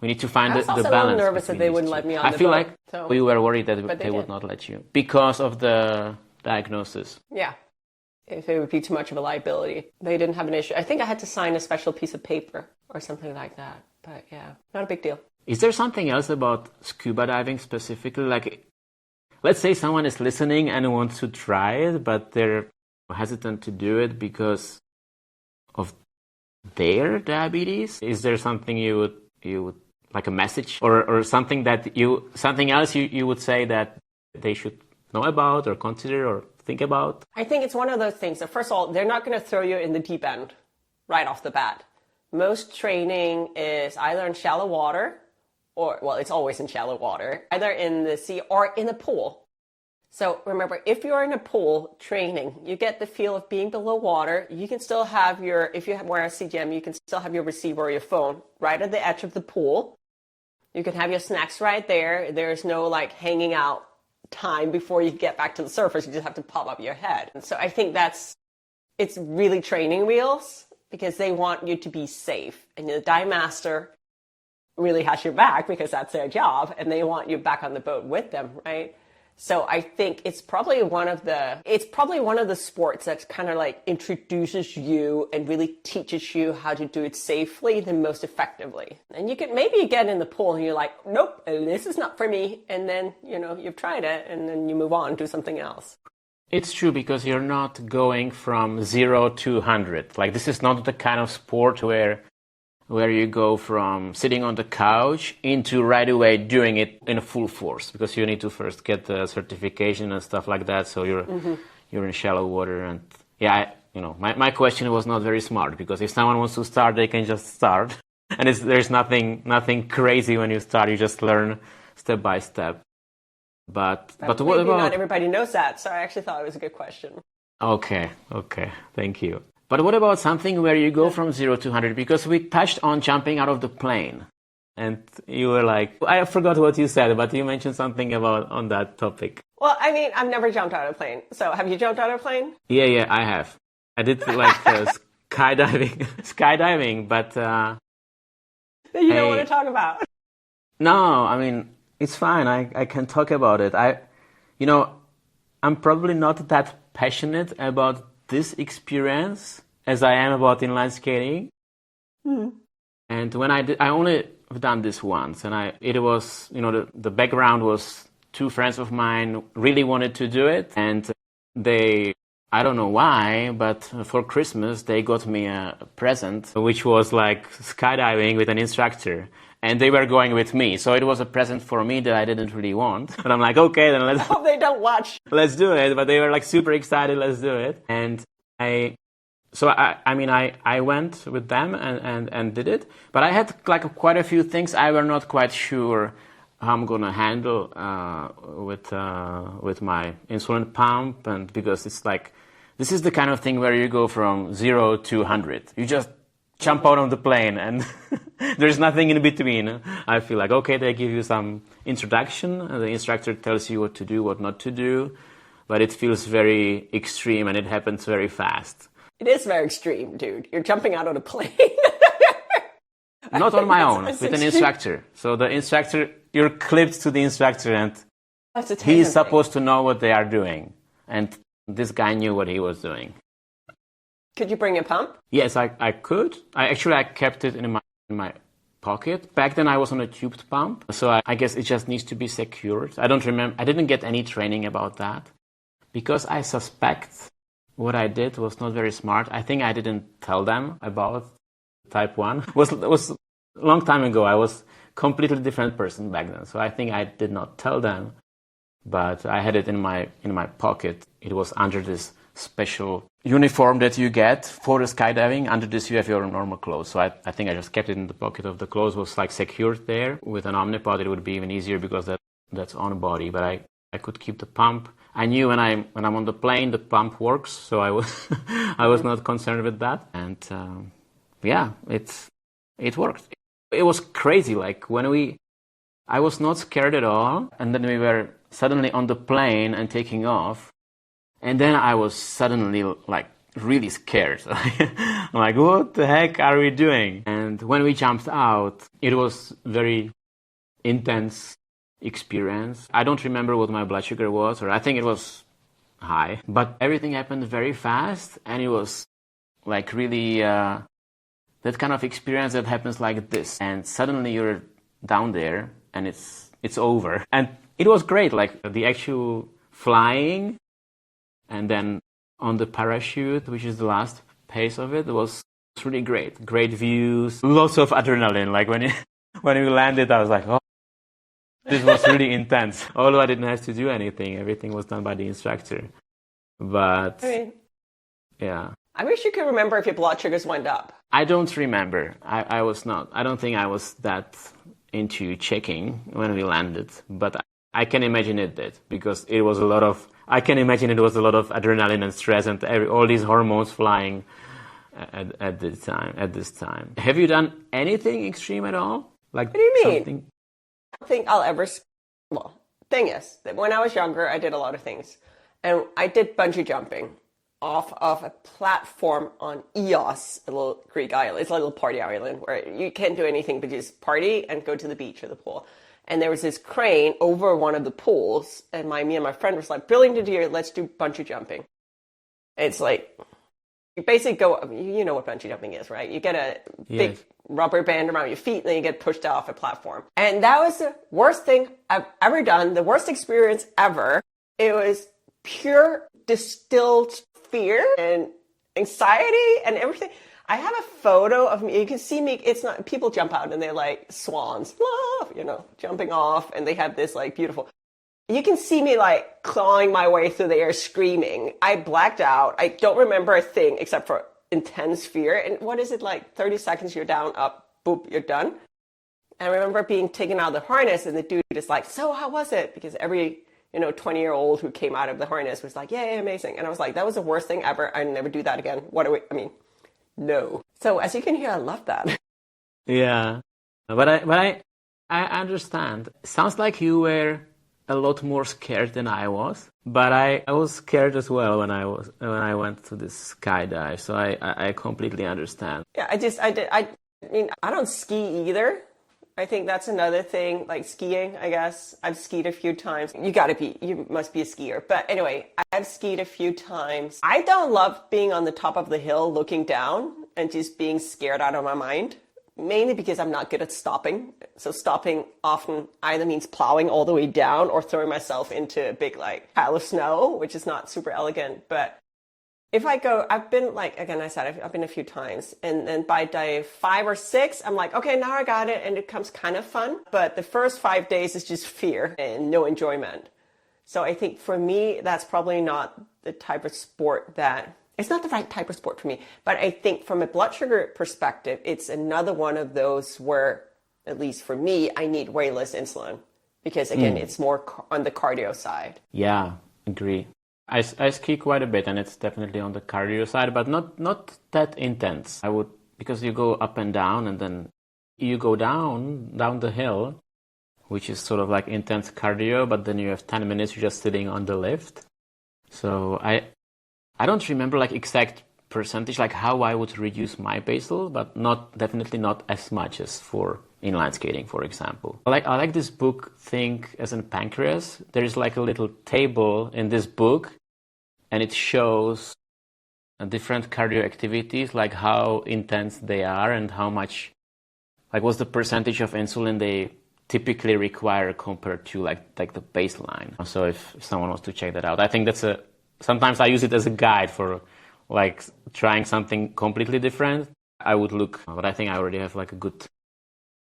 we need to find the balance. I was also a little nervous that they wouldn't let me on the boat. I feel like we were worried that they would not let you because of the diagnosis. Yeah. If it would be too much of a liability. They didn't have an issue. I think I had to sign a special piece of paper or something like that. But yeah, not a big deal. Is there something else about scuba diving specifically? Like, let's say someone is listening and wants to try it, but they're hesitant to do it because of their diabetes. Is there something you would like a message or something else you would say that they should know about or consider or think about? I think it's one of those things that, first of all, they're not going to throw you in the deep end right off the bat. Most training is either in shallow water it's always in shallow water, either in the sea or in the pool. So remember, if you're in a pool training, you get the feel of being below water. You can still have if you wear a CGM, you can still have your receiver or your phone right at the edge of the pool. You can have your snacks right there. There's no hanging out time before you get back to the surface. You just have to pop up your head. And so I think it's really training wheels, because they want you to be safe. And the dive master really has your back because that's their job, and they want you back on the boat with them, right? So I think it's probably one of the sports that kind of introduces you and really teaches you how to do it safely the most effectively. And you can maybe get in the pool and you're like, nope, this is not for me. And then, you've tried it and then you move on, do something else. It's true, because you're not going from 0 to 100. Like, this is not the kind of sport where you go from sitting on the couch into right away doing it in full force, because you need to first get the certification and stuff like that. So you're in shallow water, and my question was not very smart, because if someone wants to start, they can just start. And there's nothing crazy when you start. You just learn step by step. But what Maybe about... not everybody knows that, so I actually thought it was a good question. Okay, thank you. But what about something where you go from 0 to 100? Because we touched on jumping out of the plane. And you were like, I forgot what you said, but you mentioned something on that topic. Well, I mean, I've never jumped out of a plane. So have you jumped out of a plane? Yeah, I have. I did like skydiving, but... That you don't want to talk about. No, I mean, it's fine. I can talk about it. I'm probably not that passionate about this experience as I am about inline skating. And when I only have done this once, and it was, the background was two friends of mine really wanted to do it, and I don't know why, but for Christmas they got me a present, which was like skydiving with an instructor. And they were going with me, so it was a present for me that I didn't really want. But I'm like, okay, then let's... I hope they don't watch. Let's do it. But they were like super excited, let's do it. And I went with them and did it. But I had like quite a few things I were not quite sure how I'm gonna handle with my insulin pump, and because it's like, this is the kind of thing where you go from 0 to 100. You just jump out of the plane and there's nothing in between. I feel like, okay, they give you some introduction and the instructor tells you what to do, what not to do, but it feels very extreme and it happens very fast. It is very extreme, dude. You're jumping out of a plane. Not on my own, with an instructor. So the instructor, you're clipped to the instructor and he's supposed to know what they are doing. And this guy knew what he was doing. Could you bring a pump? Yes, I could. I kept it in my pocket. Back then I was on a tubed pump, so I guess it just needs to be secured. I don't remember. I didn't get any training about that because I suspect what I did was not very smart. I think I didn't tell them about type 1. It was a long time ago. I was a completely different person back then, so I think I did not tell them. But I had it in my pocket. It was under this special uniform that you get for the skydiving. Under this you have your normal clothes. So I think I just kept it in the pocket of the clothes. It was like secured there. With an Omnipod it would be even easier because that's on body. But I could keep the pump. I knew when I'm on the plane the pump works, so I was not concerned with that. And it worked. It was crazy. Like I was not scared at all, and then we were suddenly on the plane and taking off. And then I was suddenly like really scared. I'm like, what the heck are we doing? And when we jumped out, it was very intense experience. I don't remember what my blood sugar was, or I think it was high. But everything happened very fast, and it was like really that kind of experience that happens like this. And suddenly you're down there, and it's over. And it was great, like the actual flying. And then on the parachute, which is the last phase of it, was really great. Great views, lots of adrenaline. Like when we landed, I was like, oh, this was really intense. Although I didn't have to do anything. Everything was done by the instructor. But, yeah. I wish you could remember if your blood sugars went up. I don't remember. I was not. I don't think I was that into checking when we landed. But I can imagine it did, because it was I can imagine it was a lot of adrenaline and stress and all these hormones flying at this time. Have you done anything extreme at all? Like, what do you mean? Something... I don't think I'll ever... Well, thing is that when I was younger, I did a lot of things. And I did bungee jumping off of a platform on Ios, a little Greek island. It's a little party island where you can't do anything but just party and go to the beach or the pool. And there was this crane over one of the pools, and me and my friend was like, brilliant idea, let's do bungee jumping. It's like, you basically go, you know what bungee jumping is, right? You get a big rubber band around your feet, and then you get pushed off a platform. And that was the worst thing I've ever done, the worst experience ever. It was pure distilled fear and anxiety and everything. I have a photo of me. You can see me. It's not, people jump out and they're like swans, jumping off, and they have this like beautiful. you can see me like clawing my way through the air screaming. I blacked out. I don't remember a thing except for intense fear. And what is it, like 30 seconds you're down, up, boop, you're done. And I remember being taken out of the harness and the dude is like, so how was it? Because every 20-year-old who came out of the harness was like, yay, amazing. And I was like, that was the worst thing ever. I'd never do that again. No. So as you can hear, I love that. Yeah. But I understand. Sounds like you were a lot more scared than I was. But I was scared as well when I went to this skydive. So I completely understand. Yeah, I don't ski either. I think that's another thing, like skiing, I guess. I've skied a few times. You must be a skier. But anyway, I've skied a few times. I don't love being on the top of the hill looking down and just being scared out of my mind. Mainly because I'm not good at stopping. So stopping often either means plowing all the way down or throwing myself into a big like pile of snow, which is not super elegant. But if I go, I've been like, again, I said, I've been a few times. And then by day 5 or 6, I'm like, okay, now I got it. And it becomes kind of fun. But the first 5 days is just fear and no enjoyment. So I think for me, that's probably not the type of sport it's not the right type of sport for me. But I think from a blood sugar perspective, it's another one of those where, at least for me, I need way less insulin. Because again, it's more on the cardio side. Yeah, agree. I ski quite a bit, and it's definitely on the cardio side, but not that intense. Because you go up and down, and then you go down the hill, which is sort of like intense cardio, but then you have 10 minutes you're just sitting on the lift. So I don't remember like exact percentage, like how I would reduce my basal, but definitely not as much as for inline skating, for example. I like this book, Think as in Pancreas. There is like a little table in this book, and it shows different cardio activities, like how intense they are and how much, like what's the percentage of insulin they typically require compared to like the baseline. So if someone wants to check that out, I think sometimes I use it as a guide for like trying something completely different. I would look, but I think I already have like a good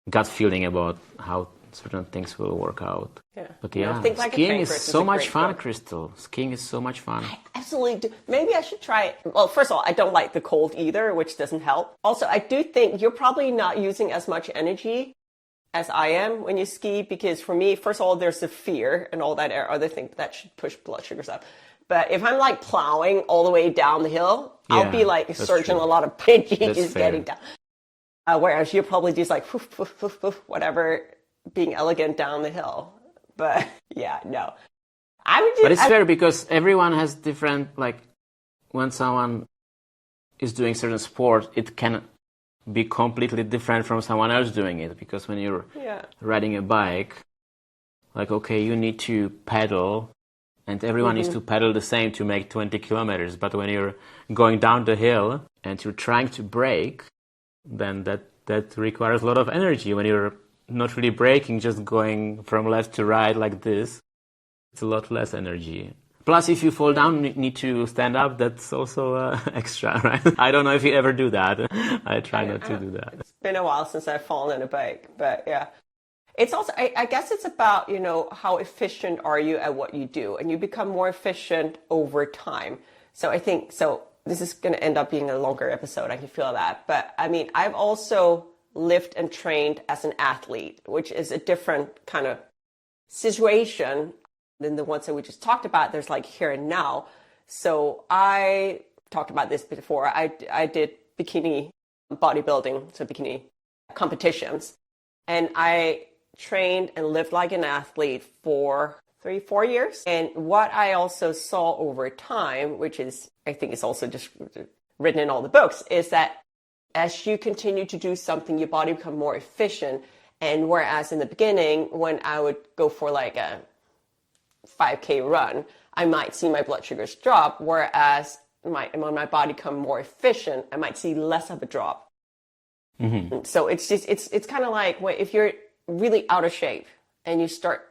gut feeling about how certain things will work out. Yeah. But yeah, like skiing is so much fun, Crystal. Skiing is so much fun. I absolutely do. Maybe I should try it. Well, first of all, I don't like the cold either, which doesn't help. Also, I do think you're probably not using as much energy as I am when you ski, because for me, first of all, there's the fear and all that other thing that should push blood sugars up. But if I'm like plowing all the way down the hill, I'll be like surging a lot of pain just getting down. Whereas you're probably just like, poof, poof, poof, poof, whatever, being elegant down the hill. But yeah, no. But it's fair because everyone has different, like when someone is doing certain sport, it can be completely different from someone else doing it. Because when you're riding a bike, like, okay, you need to pedal and everyone needs to pedal the same to make 20 kilometers. But when you're going down the hill and you're trying to brake, then that requires a lot of energy. When you're not really braking, just going from left to right like this, it's a lot less energy. Plus, if you fall down, you need to stand up. That's also extra, right? I don't know if you ever do that. I try not to do that. It's been a while since I've fallen on a bike, but yeah. It's also, I guess it's about, how efficient are you at what you do, and you become more efficient over time. So I think, this is going to end up being a longer episode. I can feel that. But I mean, I've also lived and trained as an athlete, which is a different kind of situation than the ones that we just talked about. There's like here and now. So I talked about this before. I did bikini bodybuilding, so bikini competitions. And I trained and lived like an athlete for 3-4 years. And what I also saw over time, which is, I think is also just written in all the books, is that as you continue to do something, your body becomes more efficient. And whereas in the beginning, when I would go for like a 5K run, I might see my blood sugars drop, whereas when my body become more efficient, I might see less of a drop. Mm-hmm. So it's kind of like if you're really out of shape and you start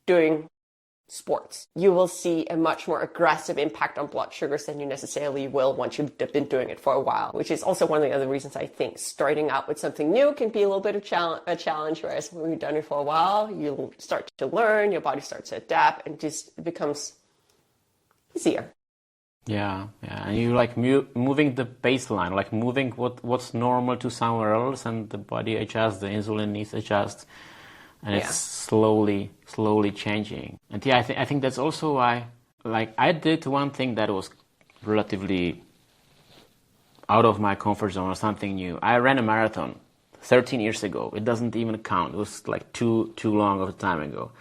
doing sports. You will see a much more aggressive impact on blood sugars than you necessarily will once you've been doing it for a while, which is also one of the other reasons I think starting out with something new can be a little bit of a challenge, whereas when you've done it for a while, you'll start to learn, your body starts to adapt, and just it becomes easier. Yeah, yeah, and you like moving the baseline, like moving what's normal to somewhere else, and the body adjusts, the insulin needs adjust, and it's slowly changing. And yeah, I think that's also why, like, I did one thing that was relatively out of my comfort zone or something new. I ran a marathon 13 years ago. It doesn't even count. It was like too long of a time ago.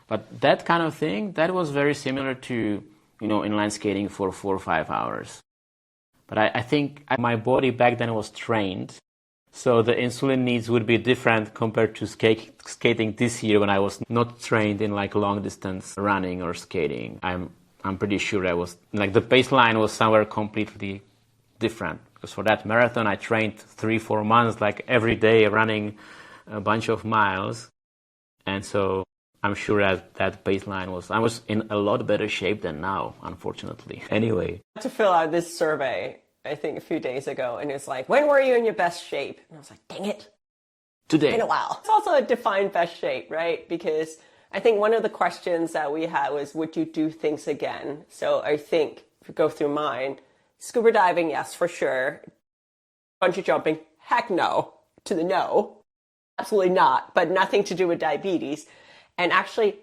But that kind of thing, that was very similar to, inline skating for 4 or 5 hours. But I think my body back then was trained, so the insulin needs would be different compared to skating this year when I was not trained in like long distance running or skating. I'm pretty sure I was like the baseline was somewhere completely different. Because for that marathon I trained 3-4 months, like every day running a bunch of miles, and so I'm sure that baseline I was in a lot better shape than now, unfortunately. Anyway. To fill out this survey, I think a few days ago, and it's like, when were you in your best shape? And I was like, dang it. Today. In a while. It's also a defined best shape, right? Because I think one of the questions that we had was, would you do things again? So I think, if we go through mine, scuba diving, yes, for sure. Bungee jumping, heck no. To the no. Absolutely not. But nothing to do with diabetes. And actually,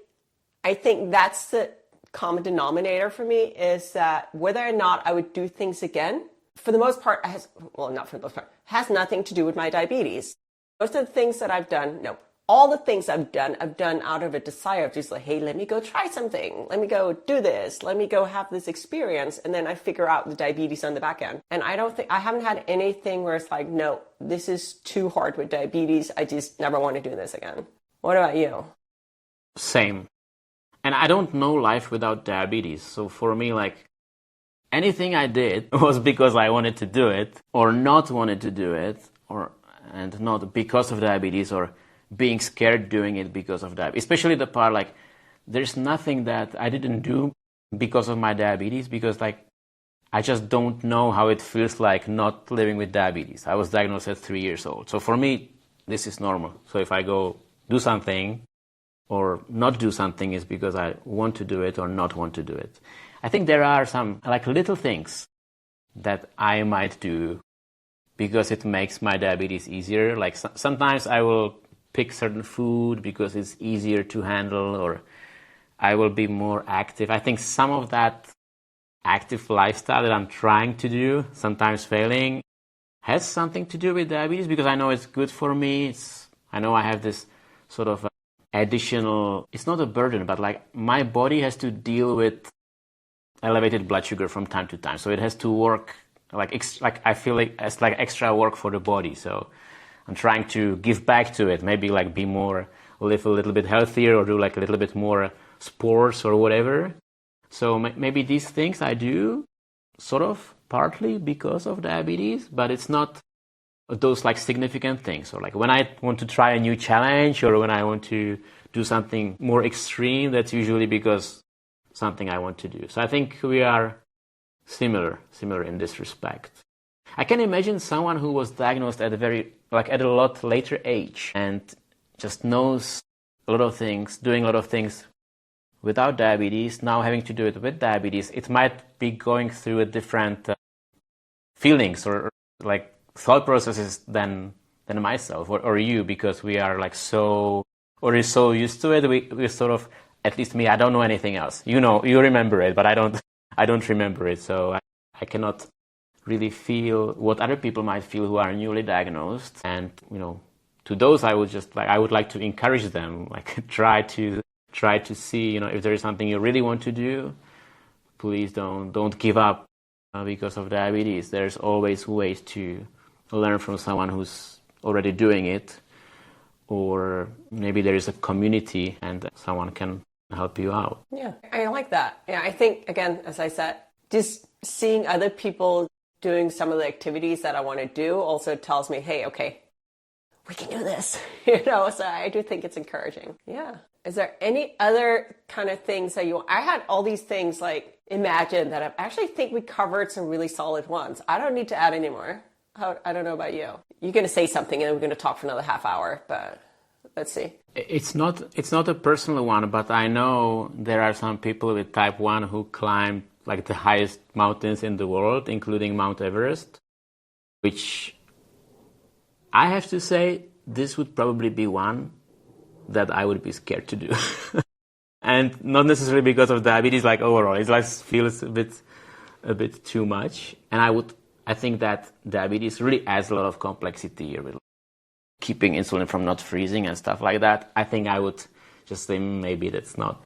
I think that's the common denominator for me, is that whether or not I would do things again, for the most part, not for the most part, has nothing to do with my diabetes. Most of the things that I've done, all the things I've done out of a desire of just like, hey, let me go try something. Let me go do this. Let me go have this experience. And then I figure out the diabetes on the back end. And I haven't had anything where it's like, no, this is too hard with diabetes. I just never want to do this again. What about you? Same. And I don't know life without diabetes. So for me, like, anything I did was because I wanted to do it or not wanted to do it, and not because of diabetes or being scared doing it because of diabetes. Especially the part like there's nothing that I didn't do because of my diabetes, because like I just don't know how it feels like not living with diabetes. I was diagnosed at 3 years old. So for me, this is normal. So if I go do something or not do something, is because I want to do it or not want to do it. I think there are some like little things that I might do because it makes my diabetes easier. Like sometimes I will pick certain food because it's easier to handle, or I will be more active. I think some of that active lifestyle that I'm trying to do, sometimes failing, has something to do with diabetes, because I know it's good for me. I know I have this sort of additional, it's not a burden, but like my body has to deal with elevated blood sugar from time to time. So it has to work like I feel like it's like extra work for the body. So I'm trying to give back to it, maybe like live a little bit healthier, or do like a little bit more sports or whatever. So maybe these things I do sort of partly because of diabetes, but it's not those like significant things. Or like when I want to try a new challenge, or when I want to do something more extreme, that's usually because something I want to do. So I think we are similar in this respect. I can imagine someone who was diagnosed at a lot later age and just knows a lot of things, doing a lot of things without diabetes, now having to do it with diabetes. It might be going through a different feelings or like thought processes than myself or you, because we are like so used to it. We sort of, at least me, I don't know anything else. You remember it, but I don't remember it. So I cannot really feel what other people might feel who are newly diagnosed. And, to those I would like to encourage them, like try to see, if there is something you really want to do, please don't give up because of diabetes. There's always ways to learn from someone who's already doing it, or maybe there is a community and someone can help you out. Yeah, I like that. Yeah, I think, again, as I said, just seeing other people doing some of the activities that I want to do also tells me, hey, okay, we can do this. So I do think it's encouraging. Yeah. Is there any other kind of things that I had all these things like imagined that I actually think we covered some really solid ones. I don't need to add any more. I don't know about you. You're going to say something and then we're going to talk for another half hour, but let's see. It's not a personal one, but I know there are some people with type 1 who climb like the highest mountains in the world, including Mount Everest, which I have to say, this would probably be one that I would be scared to do. And not necessarily because of diabetes, like overall, it like feels a bit too much. And I think that diabetes really adds a lot of complexity here with keeping insulin from not freezing and stuff like that. I think I would just say maybe that's not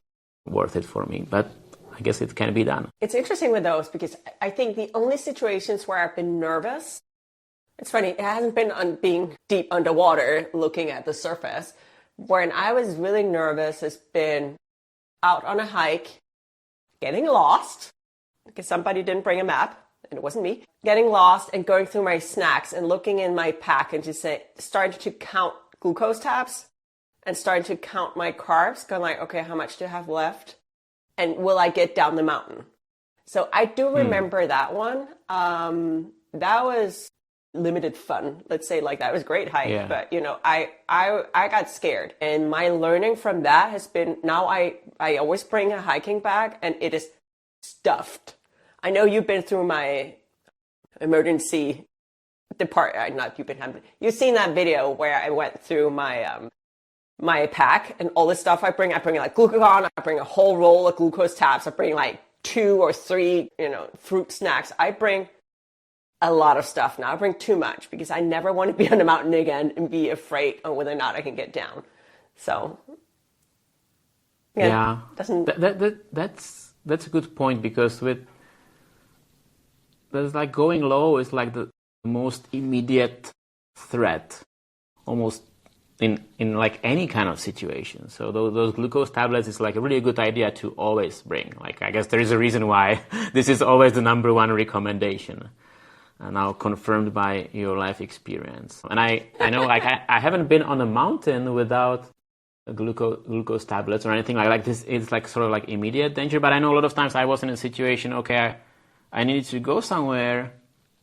worth it for me, but I guess it can be done. It's interesting with those because I think the only situations where I've been nervous, it's funny, it hasn't been on being deep underwater looking at the surface. When I was really nervous has been out on a hike, getting lost because somebody didn't bring a map and it wasn't me, getting lost and going through my snacks and looking in my pack and just starting to count glucose tabs and starting to count my carbs, going like, okay, how much do I have left? And will I get down the mountain? So I do remember that one. That was limited fun. Let's say like that was a great hike, yeah. But I got scared. And my learning from that has been now I always bring a hiking bag and it is stuffed. I know you've been through my emergency you've seen that video where I went through my pack and all the stuff I bring like glucagon, I bring a whole roll of glucose tabs, I bring like 2 or 3, fruit snacks. I bring a lot of stuff now. I bring too much because I never want to be on a mountain again and be afraid of whether or not I can get down. So yeah. That's a good point because there's like going low is like the most immediate threat almost in like any kind of situation. So those glucose tablets is like a really good idea to always bring. Like I guess there is a reason why this is always the number one recommendation. Now confirmed by your life experience. And I know like I haven't been on a mountain without glucose tablets or anything like this. It's like sort of like immediate danger. But I know a lot of times I was in a situation, okay, I needed to go somewhere,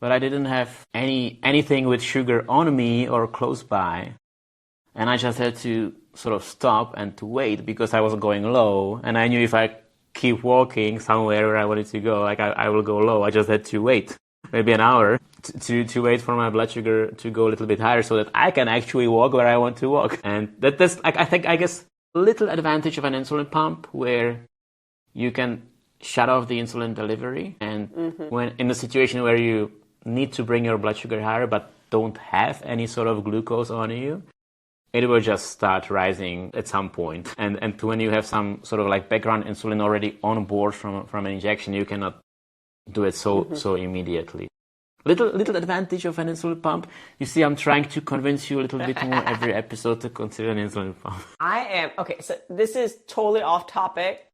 but I didn't have anything with sugar on me or close by. And I just had to sort of stop and to wait because I was going low. And I knew if I keep walking somewhere where I wanted to go, like I will go low. I just had to wait. Maybe an hour to wait for my blood sugar to go a little bit higher so that I can actually walk where I want to walk. And that's like, I guess, a little advantage of an insulin pump where you can shut off the insulin delivery. And when in a situation where you need to bring your blood sugar higher but don't have any sort of glucose on you, it will just start rising at some point. And when you have some sort of like background insulin already on board from an injection, you cannot do it so immediately. Little advantage of an insulin pump. You see, I'm trying to convince you a little bit more every episode to consider an insulin pump. I am. Okay, so this is totally off topic,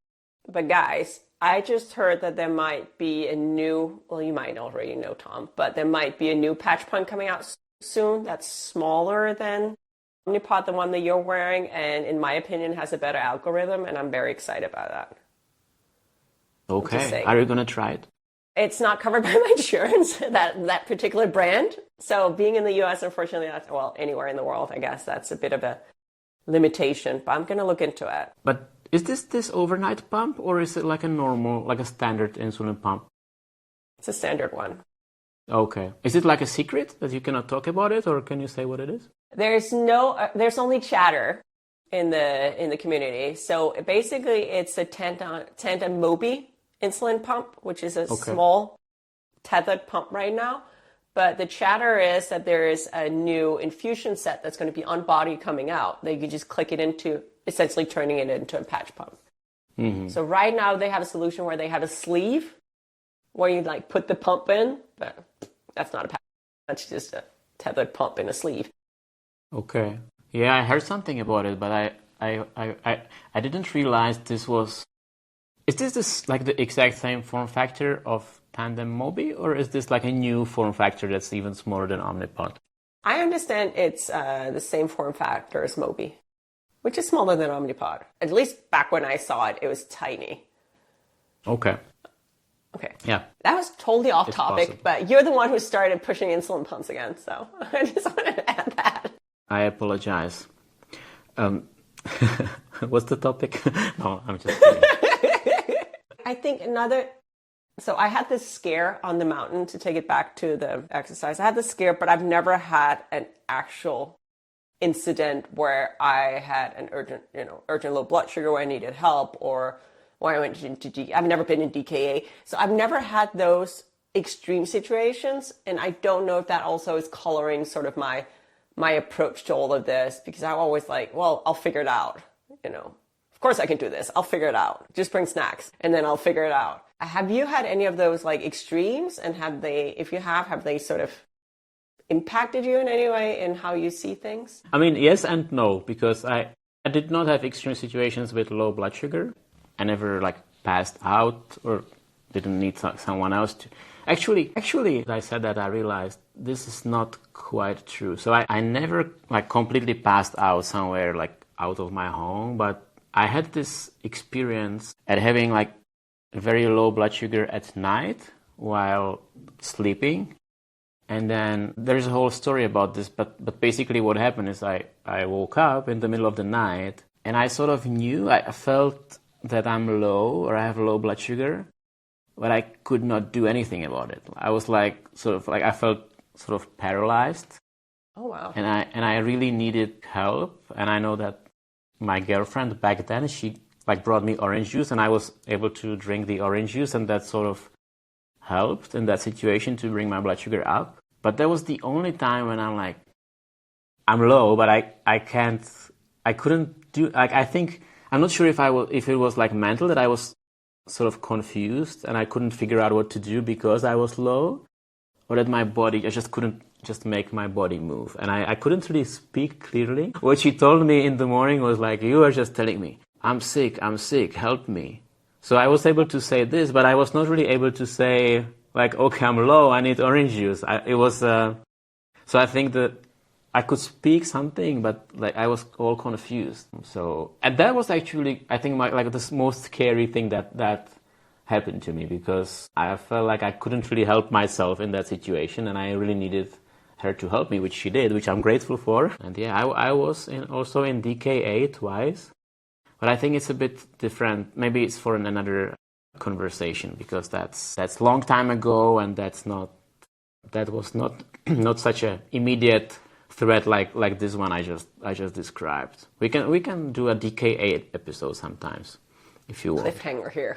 but guys, I just heard that there might be a new, well, you might already know, Tom, but there might be a new patch pump coming out soon that's smaller than Omnipod, the one that you're wearing, and in my opinion has a better algorithm, and I'm very excited about that. Okay, are you going to try it? It's not covered by my insurance, that particular brand. So being in the US, unfortunately, anywhere in the world, I guess that's a bit of a limitation, but I'm going to look into it. But is this overnight pump or is it like a normal, like a standard insulin pump? It's a standard one. Okay. Is it like a secret that you cannot talk about it or can you say what it is? There's only chatter in the community. So basically it's a Tandem Mobi insulin pump, which is a small tethered pump right now. But the chatter is that there is a new infusion set that's going to be on body coming out that you can just click it into, essentially turning it into a patch pump. Mm-hmm. So right now they have a solution where they have a sleeve where you like put the pump in, but that's not a patch. That's just a tethered pump in a sleeve. Okay. Yeah, I heard something about it, but I didn't realize this was. Is this like the exact same form factor of Tandem Mobi, or is this like a new form factor that's even smaller than Omnipod? I understand it's the same form factor as Mobi. which is smaller than Omnipod. At least back when I saw it, it was tiny. Okay. Okay. Yeah. That was totally off topic, possible. but you're the one who started pushing insulin pumps again, so I just wanted to add that. I apologize. What's the topic? No, I'm just kidding. I think so I had this scare on the mountain, to take it back to the exercise. I had this scare, but I've never had an actual incident where I had an urgent low blood sugar where I needed help, or where I went into I've never been in DKA. So I've never had those extreme situations. And I don't know if that also is coloring sort of my approach to all of this, because I'm always like, well, I'll figure it out. Of course I can do this. I'll figure it out. Just bring snacks and then I'll figure it out. Have you had any of those like extremes? And if you have they sort of impacted you in any way in how you see things? I mean, yes and no, because I did not have extreme situations with low blood sugar. I never like passed out or didn't need someone else to. Actually, I said that, I realized this is not quite true. So I never like completely passed out somewhere like out of my home, but I had this experience at having like very low blood sugar at night while sleeping. And then there's a whole story about this, but basically what happened is I woke up in the middle of the night and I sort of knew, I felt that I'm low or I have low blood sugar, but I could not do anything about it. I was like, I felt sort of paralyzed. Oh, wow. And I really needed help. And I know that my girlfriend back then, she like brought me orange juice and I was able to drink the orange juice, and that sort of helped in that situation to bring my blood sugar up. But that was the only time when I'm like, I'm low, but I couldn't do, like, I think, I'm not sure if it was like mental, that I was sort of confused and I couldn't figure out what to do because I was low, or that my body, I just couldn't just make my body move. And I couldn't really speak clearly. What she told me in the morning was like, you are just telling me, I'm sick, help me. So I was able to say this, but I was not really able to say like, okay, I'm low, I need orange juice. So I think that I could speak something, but like I was all confused. So, and that was actually, I think, the most scary thing that happened to me, because I felt like I couldn't really help myself in that situation, and I really needed her to help me, which she did, which I'm grateful for. And yeah, I was also in DKA twice, but I think it's a bit different. Maybe it's for another conversation, because that's long time ago, and that was not such a immediate threat like this one I just described. We can do a DKA episode sometimes if you want. Cliffhanger here.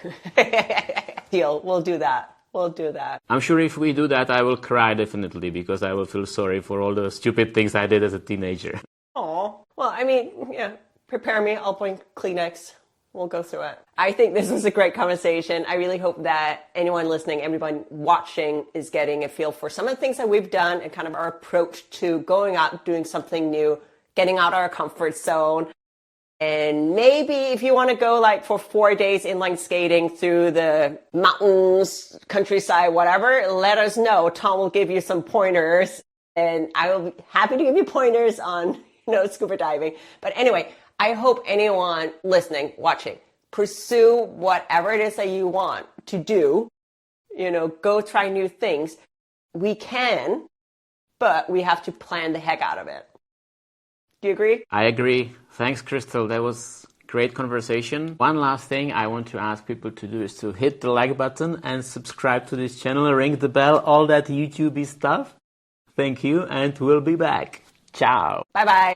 Deal. We'll do that. I'm sure if we do that, I will cry definitely, because I will feel sorry for all the stupid things I did as a teenager. Oh, well, I mean, yeah. Prepare me. I'll bring Kleenex. We'll go through it. I think this was a great conversation. I really hope that anyone listening, everyone watching, is getting a feel for some of the things that we've done and kind of our approach to going out, doing something new, getting out of our comfort zone. And maybe if you want to go like for 4 days inline skating through the mountains, countryside, whatever, let us know. Tom will give you some pointers, and I will be happy to give you pointers on, scuba diving. But anyway, I hope anyone listening, watching, pursue whatever it is that you want to do. Go try new things. We can, but we have to plan the heck out of it. Do you agree? I agree. Thanks, Crystal. That was great conversation. One last thing I want to ask people to do is to hit the like button and subscribe to this channel, ring the bell, all that YouTube-y stuff. Thank you, and we'll be back. Ciao. Bye-bye.